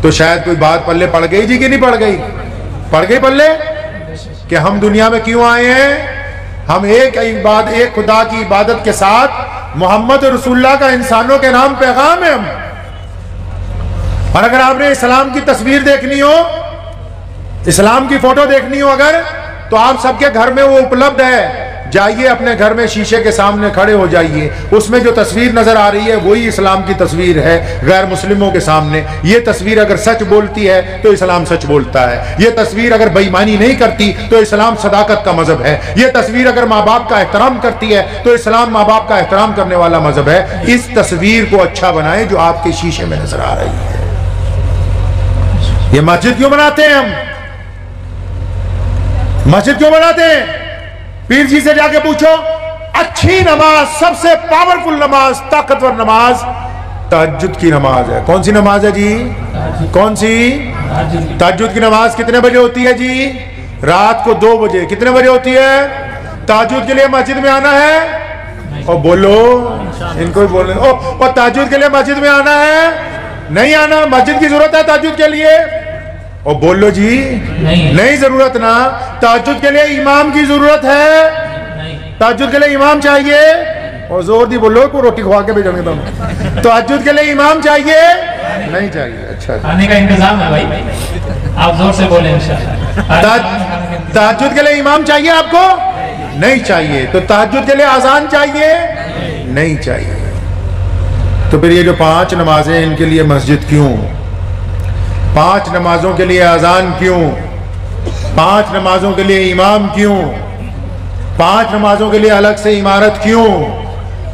तो शायद कोई बात पल्ले पड़ गई जी कि नहीं पड़ गई? पड़ गई पल्ले कि हम दुनिया में क्यों आए हैं। हम एक खुदा की इबादत के साथ मोहम्मद रसूलुल्लाह का इंसानों के नाम पैगाम है हम। और अगर आपने इस्लाम की तस्वीर देखनी हो, इस्लाम की फोटो देखनी हो अगर, तो आप सबके घर में वो उपलब्ध है। जाइए अपने घर में शीशे के सामने खड़े हो जाइए, उसमें जो तस्वीर नजर आ रही है वही इस्लाम की तस्वीर है गैर मुस्लिमों के सामने। ये तस्वीर अगर सच बोलती है तो इस्लाम सच बोलता है, ये तस्वीर अगर बेईमानी नहीं करती तो इस्लाम सदाकत का मजहब है, ये तस्वीर अगर माँ बाप का एहतराम करती है तो इस्लाम माँ बाप का एहतराम करने वाला मजहब है। इस तस्वीर को अच्छा बनाए जो आपके शीशे में नजर आ रही है। ये मस्जिद क्यों बनाते हैं हम? मस्जिद क्यों बनाते हैं? पीर जी से जाके पूछो, अच्छी नमाज, सबसे पावरफुल नमाज, ताकतवर नमाज तहज्जुद की नमाज है। कौन सी नमाज है जी? कौन सी? तहज्जुद की नमाज कितने बजे होती है जी? रात को 2 बजे। कितने बजे होती है? तहज्जुद के लिए मस्जिद में आना है? और बोलो, इनको भी बोल रहे। और तहज्जुद के लिए मस्जिद में आना है? नहीं आना। मस्जिद की जरूरत है तहज्जुद के लिए? और बोल लो जी, नहीं जरूरत ना। तहज्जुद के लिए इमाम की जरूरत है? तहज्जुद के लिए इमाम चाहिए? और जोर दी बोलो, को रोटी खवा के भेजेंगे तुम। तहज्जुद के लिए इमाम चाहिए? नहीं चाहिए। अच्छा, आने का इंतजाम है भाई, आप जोर से बोले इंशाअल्लाह। तहज्जुद के लिए इमाम चाहिए आपको? नहीं चाहिए। तो तहज्जुद के लिए अजान चाहिए? नहीं चाहिए। तो फिर ये जो 5 नमाजें, इनके लिए मस्जिद क्यों? 5 नमाजों के लिए अजान क्यों? 5 नमाजों के लिए इमाम क्यों? 5 नमाजों के लिए अलग से इमारत क्यों?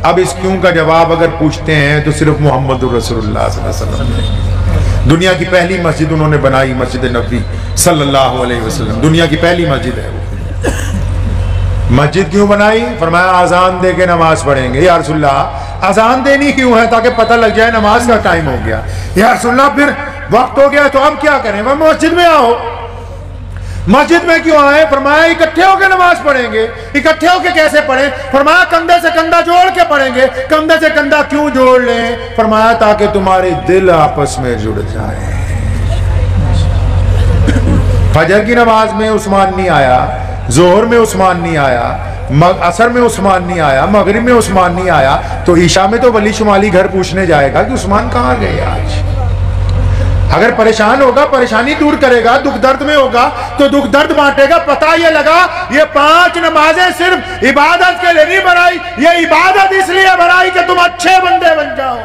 अब इस क्यों का जवाब अगर पूछते हैं तो सिर्फ मोहम्मद रसूलुल्लाह सल्लल्लाहु अलैहि वसल्लम ने, दुनिया की पहली मस्जिद उन्होंने बनाई, मस्जिद नबी सल्लल्लाहु अलैहि वसल्लम, दुनिया की पहली मस्जिद है वो। मस्जिद क्यों बनाई? फरमाया अजान दे के नमाज पढ़ेंगे। या रसूलल्लाह अजान देनी क्यों है? ताकि पता लग जाए नमाज का टाइम हो गया। या रसूलल्लाह फिर वक्त हो गया तो अब क्या करें? वह मस्जिद में आओ। मस्जिद में क्यों आए? फरमाया इकट्ठे होकर नमाज पढ़ेंगे। इकट्ठे होकर कैसे पढ़े? फरमाया कंधे से कंधा जोड़ के पढ़ेंगे। कंधे से कंधा क्यों जोड़ लें? फरमाया ताकि तुम्हारे दिल आपस में जुड़ जाए। फजर की नमाज में उस्मान नहीं आया, जोहर में उस्मान नहीं आया, असर में उस्मान नहीं आया, मगरिब में उस्मान नहीं आया, तो ईशा में तो वली शुमाली घर पूछने जाएगा कि उस्मान कहाँ गए आज। अगर परेशान होगा, परेशानी दूर करेगा, दुख दर्द में होगा तो दुख दर्द बांटेगा। पता ये लगा ये 5 नमाजें सिर्फ इबादत के लिए नहीं बनाई, ये इबादत इसलिए बनाई कि तुम अच्छे बंदे बन जाओ।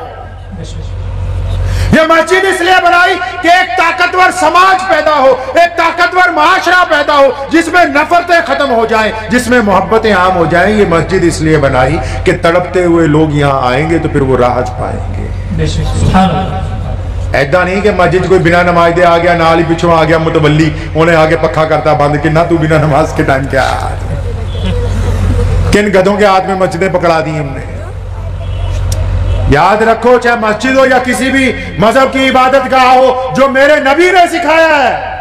ये मस्जिद इसलिए बनाई कि एक ताकतवर समाज पैदा हो, एक ताकतवर माशरा पैदा हो, जिसमें नफरतें खत्म हो जाएं, जिसमें मोहब्बतें आम हो जाएं। ये मस्जिद इसलिए बनाई कि तड़पते हुए लोग यहाँ आएंगे तो फिर वो राहत पाएंगे। ऐदा नहीं कि मस्जिद कोई बिना नमाज दे आ गया, नाल ही पिछों आ गया मुतवल्ली, उन्हें आगे पक्का करता बंद कि ना तू बिना नमाज के टाइम क्या। किन गधों के हाथ में मस्जिदें पकड़ा दी हमने। याद रखो, चाहे मस्जिद हो या किसी भी मजहब की इबादत गाह हो, जो मेरे नबी ने सिखाया है।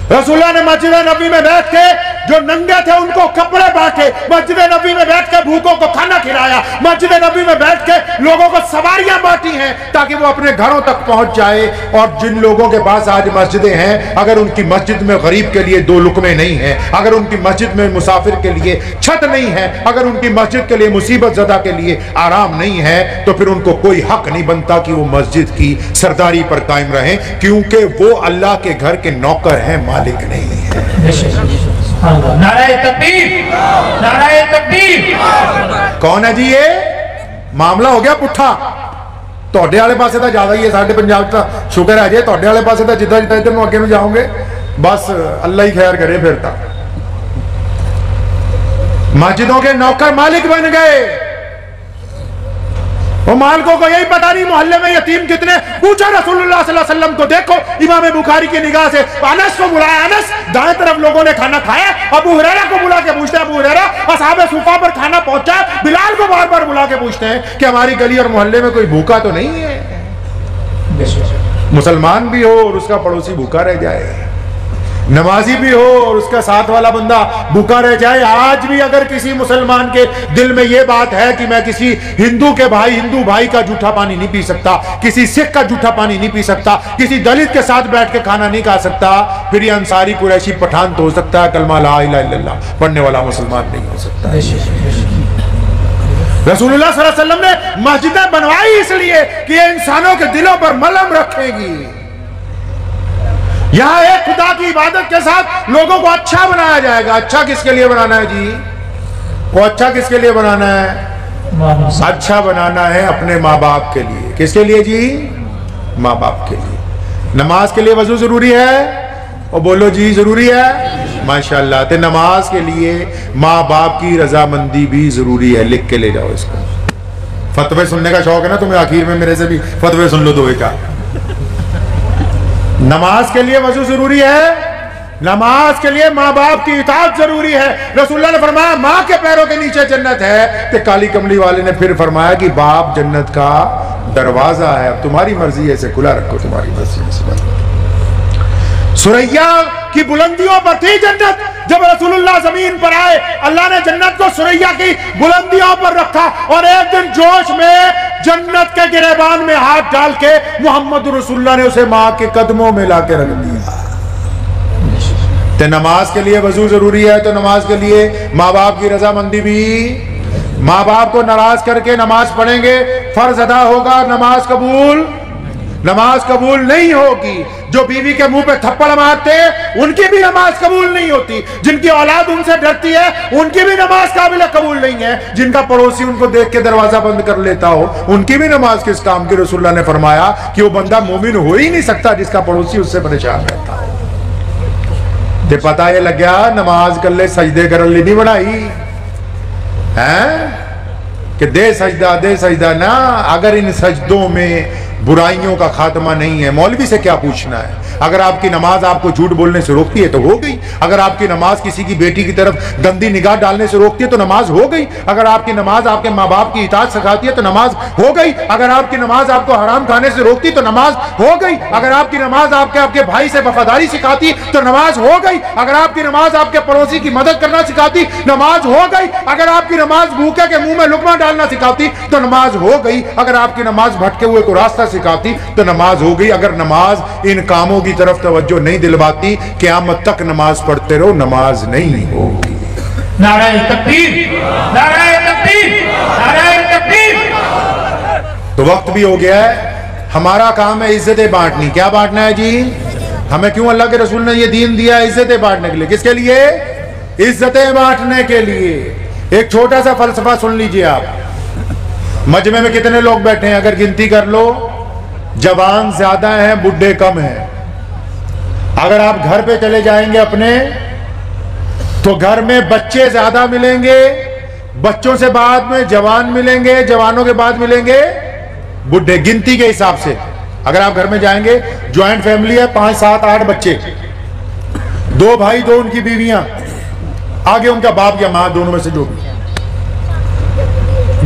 रसूलुल्लाह ने मस्जिद नबी में बैठ के जो नंगे थे उनको कपड़े बांटे, मस्जिद नबी में बैठ के भूखों को खाना खिलाया, मस्जिद नबी में बैठ के लोगों को सवारियां बांटी हैं ताकि वो अपने घरों तक पहुंच जाए। और जिन लोगों के पास आज मस्जिदें हैं, अगर उनकी मस्जिद में गरीब के लिए 2 लुकमे नहीं है, अगर उनकी मस्जिद में मुसाफिर के लिए छत नहीं है, अगर उनकी मस्जिद के लिए मुसीबत ज़दा के लिए आराम नहीं है, तो फिर उनको कोई हक नहीं बनता कि वो मस्जिद की सरदारी पर कायम रहे, क्योंकि वो अल्लाह के घर के नौकर हैं, मालिक नहीं है। नाराए तकबीर, नाराए तकबीर। कौन है जी ये? मामला हो गया पुट्ठा। ਤੁਹਾਡੇ वाले पासे तो ज्यादा ही है, साढ़े पंजाब का शुक्र है जी। ਤੁਹਾਡੇ वाले पासे तो जिदा जिदा इधर अगे में जाओगे बस अल्लाह ही खैर करे। फिर तक मस्जिदों के नौकर मालिक बन गए। वो मालिकों को यही पता नहीं मोहल्ले में यतीम कितने। पूछा रसूलुल्लाह सल्लल्लाहु अलैहि वसल्लम को, देखो इमाम बुखारी की निगाह से अनस को बुलाया। अनस दाएं तरफ लोगों ने खाना खाया, अबू हुरैरा को बुला के पूछते हैं, अबू हुरैरा असहाबे सुफा पर खाना पहुंचा। बिलाल को बार बार बुला के पूछते हैं कि हमारी गली और मोहल्ले में कोई भूखा तो नहीं है। मुसलमान भी हो और उसका पड़ोसी भूखा रह जाए, नमाजी भी हो और उसका साथ वाला बंदा भूखा रह जाए। आज भी अगर किसी मुसलमान के दिल में यह बात है कि मैं किसी हिंदू भाई का जूठा पानी नहीं पी सकता, किसी सिख का जूठा पानी नहीं पी सकता, किसी दलित के साथ बैठ के खाना नहीं खा सकता, फिर ये अंसारी कुरैशी पठान तो हो सकता है, कलमा ला इलाहा इल्लल्लाह पढ़ने वाला मुसलमान नहीं हो सकता। रसूलुल्लाह सल्लल्लाहु अलैहि वसल्लम ने मस्जिदें बनवाई इसलिए कि ये इंसानों के दिलों पर मलहम रखेगी। यहां एक खुदा की इबादत के साथ लोगों को अच्छा बनाया जाएगा। अच्छा किसके लिए बनाना है जी? वो अच्छा किसके लिए बनाना है? अच्छा बनाना है अपने माँ बाप के लिए। किसके लिए जी? माँ बाप के लिए। नमाज के लिए वजू जरूरी है? और बोलो जी जरूरी है। माशाल्लाह। तो नमाज के लिए माँ बाप की रजामंदी भी जरूरी है। लिख के ले जाओ इसको। फतवे सुनने का शौक है ना तुम्हें? आखिर में मेरे से भी फतवे सुन लो दो एक। नमाज के लिए वजू जरूरी है, नमाज के लिए माँ बाप की इताअत जरूरी है। रसूलुल्लाह ने फरमाया माँ के पैरों के नीचे जन्नत है। तो काली कमली वाले ने फिर फरमाया कि बाप जन्नत का दरवाजा है, अब तुम्हारी मर्जी है, इसे खुला रखो, तुम्हारी मर्जी है। सुरैया की बुलंदियों पर थी जन्नत। जब रसूलुल्लाह जमीन पर आए, अल्लाह ने जन्नत को सुरैया की बुलंदियों पर रखा और एक दिन जोश में जन्नत के गिरेबान में हाथ डाल के मोहम्मद रसूलुल्लाह ने उसे माँ के कदमों में लाके रख दिया। तो नमाज के लिए वजू जरूरी है, तो नमाज के लिए माँ बाप की रजामंदी भी। माँ बाप को नाराज करके नमाज पढ़ेंगे, फर्ज अदा होगा, नमाज कबूल नहीं होगी। जो बीवी के मुंह पे थप्पड़ मारते हैं उनकी भी नमाज कबूल नहीं होती। जिनकी औलाद उनसे डरती है उनकी भी नमाज काबिल कबूल नहीं है। जिनका पड़ोसी उनको देख के दरवाजा बंद कर लेता हो उनकी भी नमाज किस काम की? रसूलुल्लाह ने फरमाया कि वो बंदा मोमिन हो ही नहीं सकता जिसका पड़ोसी उससे परेशान रहता हो। ते पता ये लग गया नमाज कर ले सजदे कर ली नहीं बनाई है कि दे सजदा ना। अगर इन सजदों में बुराइयों का खात्मा नहीं है, मौलवी से क्या पूछना है? अगर आपकी नमाज आपको झूठ बोलने से रोकती है तो हो गई। अगर आपकी नमाज किसी की बेटी की तरफ गंदी निगाह डालने से रोकती है तो नमाज हो गई। अगर आपकी नमाज आपके माँ बाप की इताअत सिखाती है तो नमाज हो गई। अगर आपकी नमाज आपको हराम खाने से रोकती तो नमाज हो गई। अगर आपकी नमाज आपके भाई से वफादारी सिखाती तो नमाज हो गई। अगर आपकी नमाज आपके पड़ोसी की मदद करना सिखाती नमाज हो गई। अगर आपकी नमाज भूखे के मुंह में लुकमा डालना सिखाती तो नमाज हो गई। अगर आपकी नमाज भटके हुए को रास्ता सिखाती तो नमाज हो गई। अगर नमाज इन कामों की तरफ तवज्जो नहीं दिलवाती, क़यामत तक नमाज पढ़ते रहो, नमाज नहीं होगी। नाराए तकबीर, नाराए तकबीर, नाराए तकबीर। तो वक्त भी हो गया है। हमारा काम है इज्जतें बांटनी। क्या बांटना है जी? हमें क्यों अल्लाह के रसूल ने ये दीन दिया? इज्जतें बांटने के लिए। किसके लिए? इज्जतें बांटने के लिए। एक छोटा सा फलसफा सुन लीजिए आप। मजमे में कितने लोग बैठे हैं? अगर गिनती कर लो, जवान ज्यादा हैं, बुढ़े कम हैं। अगर आप घर पे चले जाएंगे अपने तो घर में बच्चे ज्यादा मिलेंगे, बच्चों से बाद में जवान मिलेंगे, जवानों के बाद मिलेंगे बुढ़े, गिनती के हिसाब से। अगर आप घर में जाएंगे, ज्वाइंट फैमिली है, 5, 7, 8 बच्चे, 2 भाई 2 उनकी बीवियां, आगे उनका बाप या मां, दोनों में से जो भी।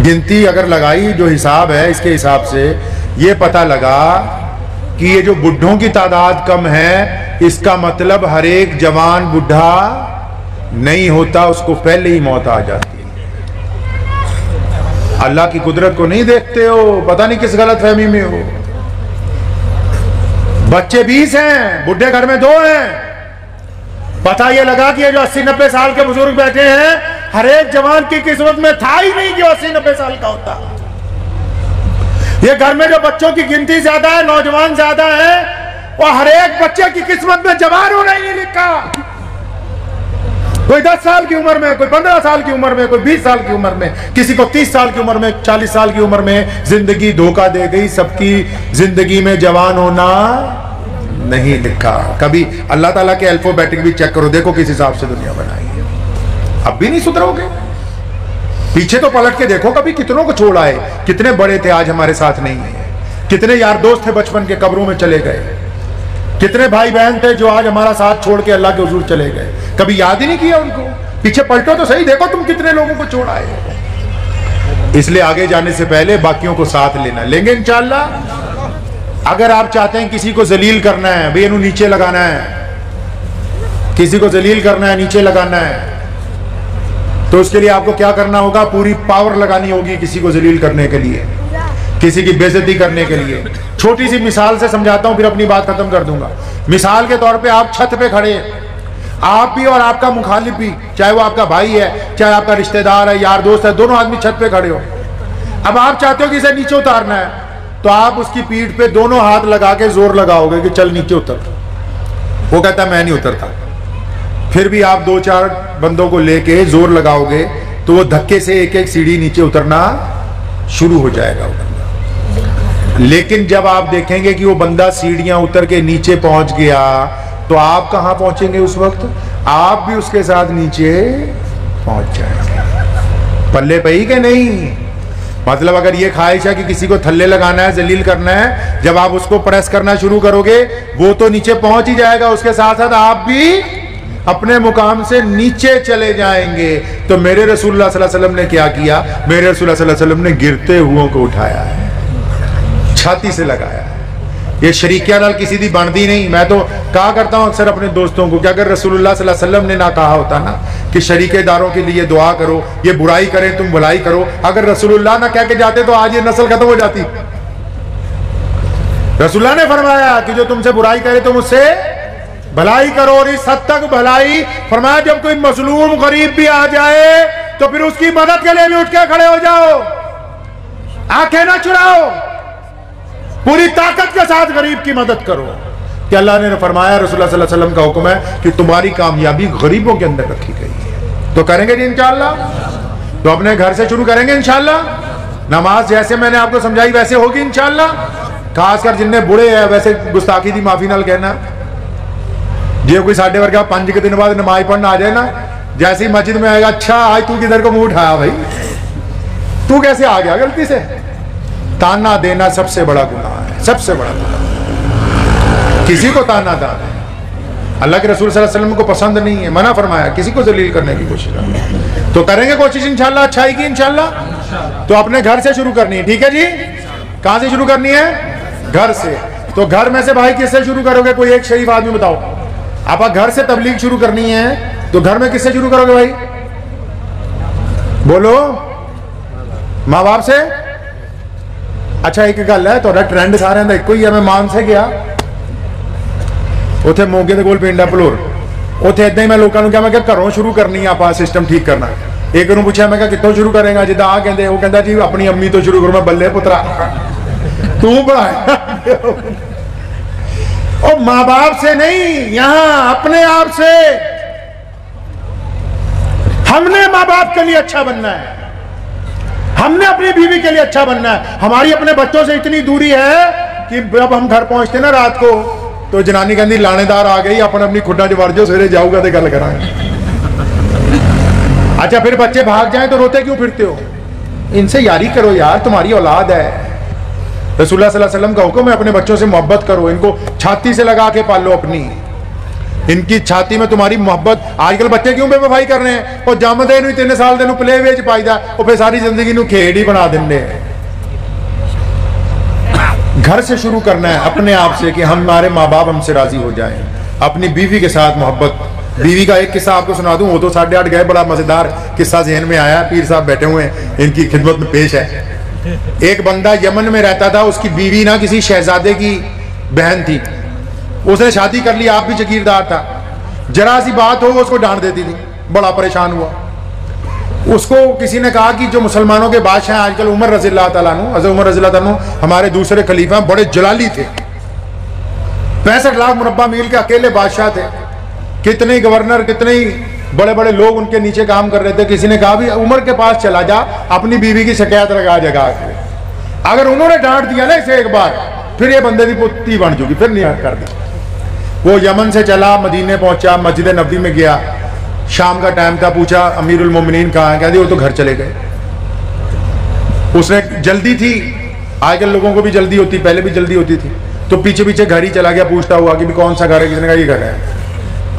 गिनती अगर लगाई, जो हिसाब है इसके हिसाब से ये पता लगा कि ये जो बुढ़ों की तादाद कम है, इसका मतलब हर एक जवान बुढ़ा नहीं होता, उसको पहले ही मौत आ जाती है। अल्लाह की कुदरत को नहीं देखते हो, पता नहीं किस गलत फहमी में हो। बच्चे 20 हैं, बुढ़े घर में 2 हैं। पता ये लगा कि ये जो 80-90 साल के बुजुर्ग बैठे हैं, हर एक जवान की किस्मत में था ही नहीं कि 80-90 साल का होता। ये घर में जो बच्चों की गिनती ज्यादा है, नौजवान ज्यादा है, और हर एक बच्चे की किस्मत में जवान होना ही नहीं लिखा। कोई 10 साल की उम्र में, कोई 15 साल की उम्र में, कोई 20 साल की उम्र में, किसी को 30 साल की उम्र में, 40 साल की उम्र में जिंदगी धोखा दे गई। सबकी जिंदगी में जवान होना नहीं लिखा। कभी अल्लाह ताला के अल्फाबेटिक भी चेक करो, देखो किस हिसाब से दुनिया बनाई है। अब भी नहीं सुधरोगे? पीछे तो पलट के देखो, कभी कितनों को छोड़ आए, कितने बड़े थे आज हमारे साथ नहीं है, कितने यार दोस्त थे बचपन के कब्रों में चले गए, कितने भाई बहन थे जो आज हमारा साथ छोड़ के अल्लाह के हुजूर चले गए, कभी याद ही नहीं किया उनको। पीछे पलटो तो सही, देखो तुम कितने लोगों को छोड़ आए। इसलिए आगे जाने से पहले बाकियों को साथ लेना, लेंगे इंशाअल्लाह। अगर आप चाहते हैं किसी को जलील करना है, भाई इन्हों नीचे लगाना है, किसी को जलील करना है, नीचे लगाना है, तो उसके लिए आपको क्या करना होगा? पूरी पावर लगानी होगी किसी को जलील करने के लिए, किसी की बेइज्जती करने के लिए। छोटी सी मिसाल से समझाता हूं, फिर अपनी बात खत्म कर दूंगा। मिसाल के तौर पे आप छत पे खड़े हैं, आप भी और आपका मुखालिफ भी, चाहे वो आपका भाई है, चाहे आपका रिश्तेदार है, यार दोस्त है, दोनों आदमी छत पे खड़े हो। अब आप चाहते हो कि इसे नीचे उतारना है, तो आप उसकी पीठ पे दोनों हाथ लगा के जोर लगाओगे कि चल नीचे उतर। वो कहता है मैं नहीं उतरता। फिर भी आप 2-4 बंदों को लेके जोर लगाओगे तो वो धक्के से एक एक सीढ़ी नीचे उतरना शुरू हो जाएगा वो बंदा। लेकिन जब आप देखेंगे कि वो बंदा सीढ़ियां उतर के नीचे पहुंच गया, तो आप कहां पहुंचेंगे उस वक्त? आप भी उसके साथ नीचे पहुंच जाएंगे। पल्ले पे ही के नहीं, मतलब अगर ये ख्वाहिश है कि किसी को थल्ले लगाना है, जलील करना है, जब आप उसको प्रेस करना शुरू करोगे वो तो नीचे पहुंच ही जाएगा, उसके साथ साथ आप भी अपने मुकाम से नीचे चले जाएंगे। तो मेरे रसूलुल्लाह सल्लल्लाहु अलैहि वसल्लम ने क्या किया? मेरे रसूलुल्लाह सल्लल्लाहु अलैहि वसल्लम ने गिरते हुओं को उठाया है, छाती से लगाया है। ये शरीकिया नाल किसी दी बनती नहीं। मैं तो कहा करता हूं अक्सर अपने दोस्तों को कि अगर रसूलुल्लाह सल्लल्लाहु अलैहि वसल्लम ने ना कहा होता ना कि शरीकेदारों के लिए दुआ करो, ये बुराई करें तुम भलाई करो, अगर रसूलुल्लाह ना कह के जाते तो आज ये नस्ल खत्म हो जाती। रसूलुल्लाह ने फरमाया कि जो तुमसे बुराई करे तुम उससे भलाई करो, और इस हद तक भलाई फरमाया जब कोई मजलूम गरीब भी आ जाए तो फिर उसकी मदद के लिए भी उठ के खड़े हो जाओ, आंखें ना चुराओ, पूरी ताकत के साथ गरीब की मदद करो। कि अल्लाह ने फरमाया, रसूलुल्लाह सल्लल्लाहु अलैहि वसल्लम का हुक्म है कि तुम्हारी कामयाबी गरीबों के अंदर रखी गई है। तो करेंगे जी इंशाअल्लाह, तो अपने घर से शुरू करेंगे इंशाअल्लाह। नमाज जैसे मैंने आपको समझाई वैसे होगी इंशाअल्लाह। खासकर जिन्ने बुढ़े हैं वैसे गुस्ताखी दी माफी नाल कहना, जो कोई साढ़े वर्गा 5 के दिन बाद नमाज पढ़ना आ जाए ना, जैसे ही मस्जिद में आएगा, अच्छा आज तू किधर को मुंह उठाया भाई, तू कैसे आ गया गलती से? ताना देना सबसे बड़ा गुनाह है, सबसे बड़ा गुनाह। किसी को ताना देना अल्लाह के रसूल सल्लल्लाहु अलैहि वसल्लम को पसंद नहीं है, मना फरमाया किसी को जलील करने की कोशिश करना। तो करेंगे कोशिश इंशाल्लाह अच्छाई की इंशाल्लाह। तो अपने घर से शुरू करनी है, ठीक है जी? कहां से शुरू करनी है? घर से। तो घर में से भाई किससे शुरू करोगे? कोई एक शरीफ आदमी बताओ। आप घर से तबलीग शुरू करनी है तो घर में किससे शुरू करोगे भाई? बोलो। माँ बाप से? अच्छा एक गल है, थोड़ा ट्रेंड सारे का एको ही है। मैं मान से गया उथे मोगे के कोल पिंड है भलोर, उथे इदा ही मैं लोगों को कहा, मैं घरों शुरू करनी है आप सिस्टम ठीक करना। एक ने पूछा, मैं कितों शुरू करेगा? जिदा आ कहते, वो कहता जी अपनी अम्मी तो शुरू करो। मैं बल्ले पुत्रा तू बनाया। और माँ बाप से नहीं, यहां अपने आप से। हमने माँ बाप के लिए अच्छा बनना है, हमने अपनी बीवी के लिए अच्छा बनना है। हमारी अपने बच्चों से इतनी दूरी है कि जब हम घर पहुंचते ना रात को तो जनानी कहती लानेदार आ गई, अपन अपनी खुड्डा च वड़ जाओ, सवेरे जाऊगा तो गल करांगे। अच्छा फिर बच्चे भाग जाएं तो रोते क्यों फिरते हो? इनसे यारी करो यार, तुम्हारी औलाद है। रसूलुल्लाह सल्लल्लाहु अलैहि वसल्लम का हुक्म है अपने बच्चों से मोहब्बत करो, इनको छाती से लगा के पालो अपनी, इनकी छाती में तुम्हारी मोहब्बत। आजकल बच्चे क्यों बेवफाई कर रहे हैं? और जमदे नूं 3 साल दे प्ले वे च पाईदा, और फिर सारी जिंदगी नूं खेड ही बना देंगे। घर से शुरू करना है अपने आप से कि हमारे माँ बाप हमसे राजी हो जाएं। अपनी बीवी के साथ मोहब्बत। बीवी का एक किस्सा आपको सुना दूं, वो तो 8:30 गए, बड़ा मजेदार किस्सा जहन में आया। पीर साहब बैठे हुए हैं, इनकी खिदमत में पेश है। एक बंदा यमन में रहता था, उसकी बीवी ना किसी शहजादे की बहन थी, उसने शादी कर ली, आप भी जागीरदार था। जरा सी बात हो उसको डांट देती थी, बड़ा परेशान हुआ। उसको किसी ने कहा कि जो मुसलमानों के बादशाह हैं आजकल, उमर रज़ियल्लाहु ताला अन्हु, हज़रत उमर रज़ियल्लाहु ताला अन्हु हमारे दूसरे खलीफा, बड़े जलाली थे, 65 लाख मुरब्बा मील के अकेले बादशाह थे। कितने ही गवर्नर, कितने ही बड़े बड़े लोग उनके नीचे काम कर रहे थे। किसी ने कहा भी उमर के पास चला जा, अपनी बीवी की शिकायत लगा जगह के, अगर उन्होंने डांट दिया ना इसे एक बार, फिर ये बंदे की पुत्ती बन चुकी, फिर नहीं कर दी। वो यमन से चला, मदीने पहुंचा, मस्जिद नबी में गया, शाम का टाइम था, पूछा अमीरुल मोमिनीन कहाँ है? कहते वो तो घर चले गए। उसने जल्दी थी, आजकल लोगों को भी जल्दी होती, पहले भी जल्दी होती थी, तो पीछे पीछे घर ही चला गया, पूछता हुआ कि भी कौन सा घर है? किसने कहा ये घर है।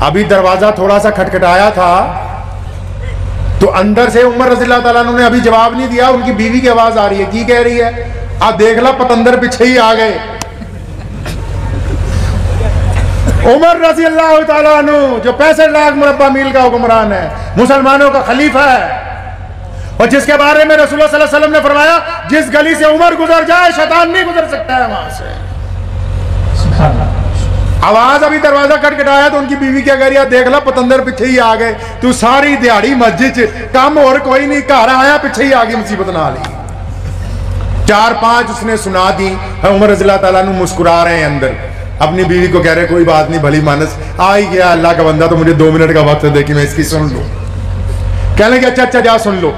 अभी दरवाजा थोड़ा सा खटखटाया था तो अंदर से उमर रज़ियल्लाहु ताला अन्हु ने अभी जवाब नहीं दिया, उनकी बीवी की आवाज आ रही है। की कह रही है? आप देख ला पतंदर पीछे ही आ गए। उमर रज़ियल्लाहु ताला अन्हु जो 65 लाख मुरब्बा मील का हुक्मरान है, मुसलमानों का खलीफा है, और जिसके बारे में रसूलुल्लाह सल्लल्लाहु अलैहि वसल्लम ने फरमाया जिस गली से उमर गुजर जाए शैतान नहीं गुजर सकता है वहां से। आवाज अभी दरवाजा खटखटाया तो उनकी बीवी क्या कह रही है? देख ला पतंदर पीछे ही आ गए। तू सारी दिहाड़ी मस्जिद च काम और कोई नहीं, घर आया पीछे ही आ गई, मुसीबत ना ली। 4-5 उसने सुना दी। उमर रज़ियल्लाहु ताला अन्हु मुस्कुरा रहे हैं अंदर, अपनी बीवी को कह रहे कोई बात नहीं, भली मानस आ ही गया, अल्लाह का बंदा, तो मुझे 2 मिनट का वक्त दे कि मैं इसकी सुन लूं। कहने लगे अच्छा अच्छा जा सुन लो।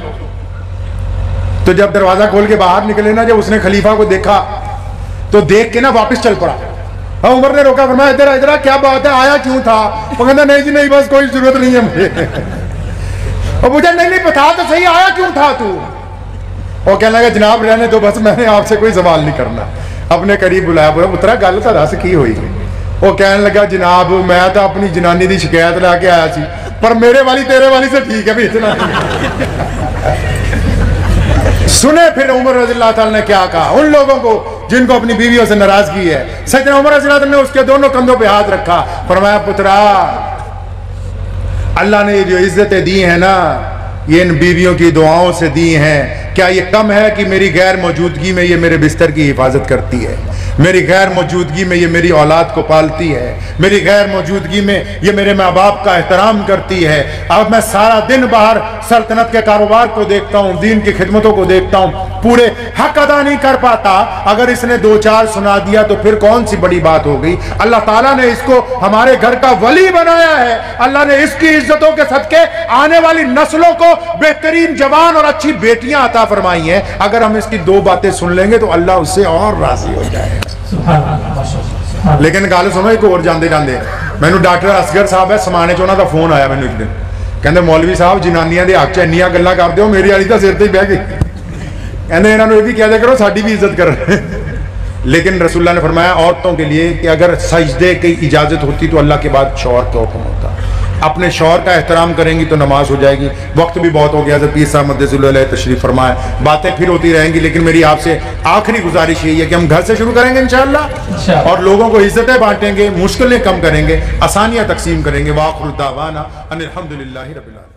तो जब दरवाजा खोल के बाहर निकले ना, जब उसने खलीफा को देखा तो देख के ना वापस चल पड़ा। हाँ, उमर ने रोका, फरमाया इधर इधर क्या बात है, आया क्यों था? वो कहता नहीं जी नहीं, बस कोई जरूरत नहीं है मुझे। और मुझे नहीं बता तो सही, आया क्यों था तू? और कहने लगा जनाब रहने दो, बस मैंने आपसे कोई सवाल नहीं करना। अपने करीब बुलाया, बोला पुत्रा गल तो दस की हुई? वो कहने लगा जनाब मैं तो अपनी जनानी की शिकायत लैके आया सी, पर मेरे वाली तेरे वाली से ठीक है भी इतना। सुने फिर उमर रज़ियल्लाहु ताला ने क्या कहा उन लोगों को जिनको अपनी बीवियों से नाराजगी है। सैयदना उमर रज़ियल्लाहु ताला ने उसके दोनों कंधों पे हाथ रखा, फरमाया पुत्रा अल्लाह ने जो इज्जतें दी हैं ना, ये इन बीवियों की दुआओं से दी हैं। क्या ये कम है कि मेरी गैर मौजूदगी में ये मेरे बिस्तर की हिफाजत करती है, मेरी गैर मौजूदगी में ये मेरी औलाद को पालती है, मेरी गैर मौजूदगी में ये मेरे माँ बाप का एहतराम करती है। अब मैं सारा दिन बाहर सल्तनत के कारोबार को देखता हूँ, दीन की खिदमतों को देखता हूँ, पूरे हक अदा नहीं कर पाता। अगर इसने दो चार सुना दिया तो फिर कौन सी बड़ी बात हो गई? अल्लाह ताला ने इसको हमारे घर का वली बनाया है। अल्लाह ने इसकी इज्जतों के सदके आने वाली नस्लों को बेहतरीन जवान और अच्छी बेटियां अता फरमाई हैं। अगर हम इसकी दो बातें सुन लेंगे तो अल्लाह उससे और राजी हो जाएगा। लेकिन गल सुनो, एक और जाते जाते मैनू डॉक्टर असगर साहब है समाने च, उन्हों का फोन आया मैनू एक दिन, कहते मौलवी साहब जनानियां के हक च इन्नियां गल्लां करदे हो, मेरी वाली तो सिर ते ही बह गई। कहते इन्होंने ये भी कह दिया करो साडी भी इज्जत कर। लेकिन रसूलुल्लाह ने फरमाया औरतों के लिए कि अगर सजदे की इजाजत होती तो अल्लाह के बाद शौहर का हुक्म होता। अपने शौहर का एहतराम करेंगी तो नमाज हो जाएगी। वक्त भी बहुत हो गया, जब पीर साहब मद्दसुल्लाह तशरीफ फरमाए, बातें फिर होती रहेंगी। लेकिन मेरी आपसे आखिरी गुजारिश यही है कि हम घर से शुरू करेंगे इंशाअल्लाह, और लोगों को इज्जतें बांटेंगे, मुश्किलें कम करेंगे, आसानियां तकसीम करेंगे। वाखिर दावाना अनिल हम्दुलिल्लाहि रब्बिल आलमीन।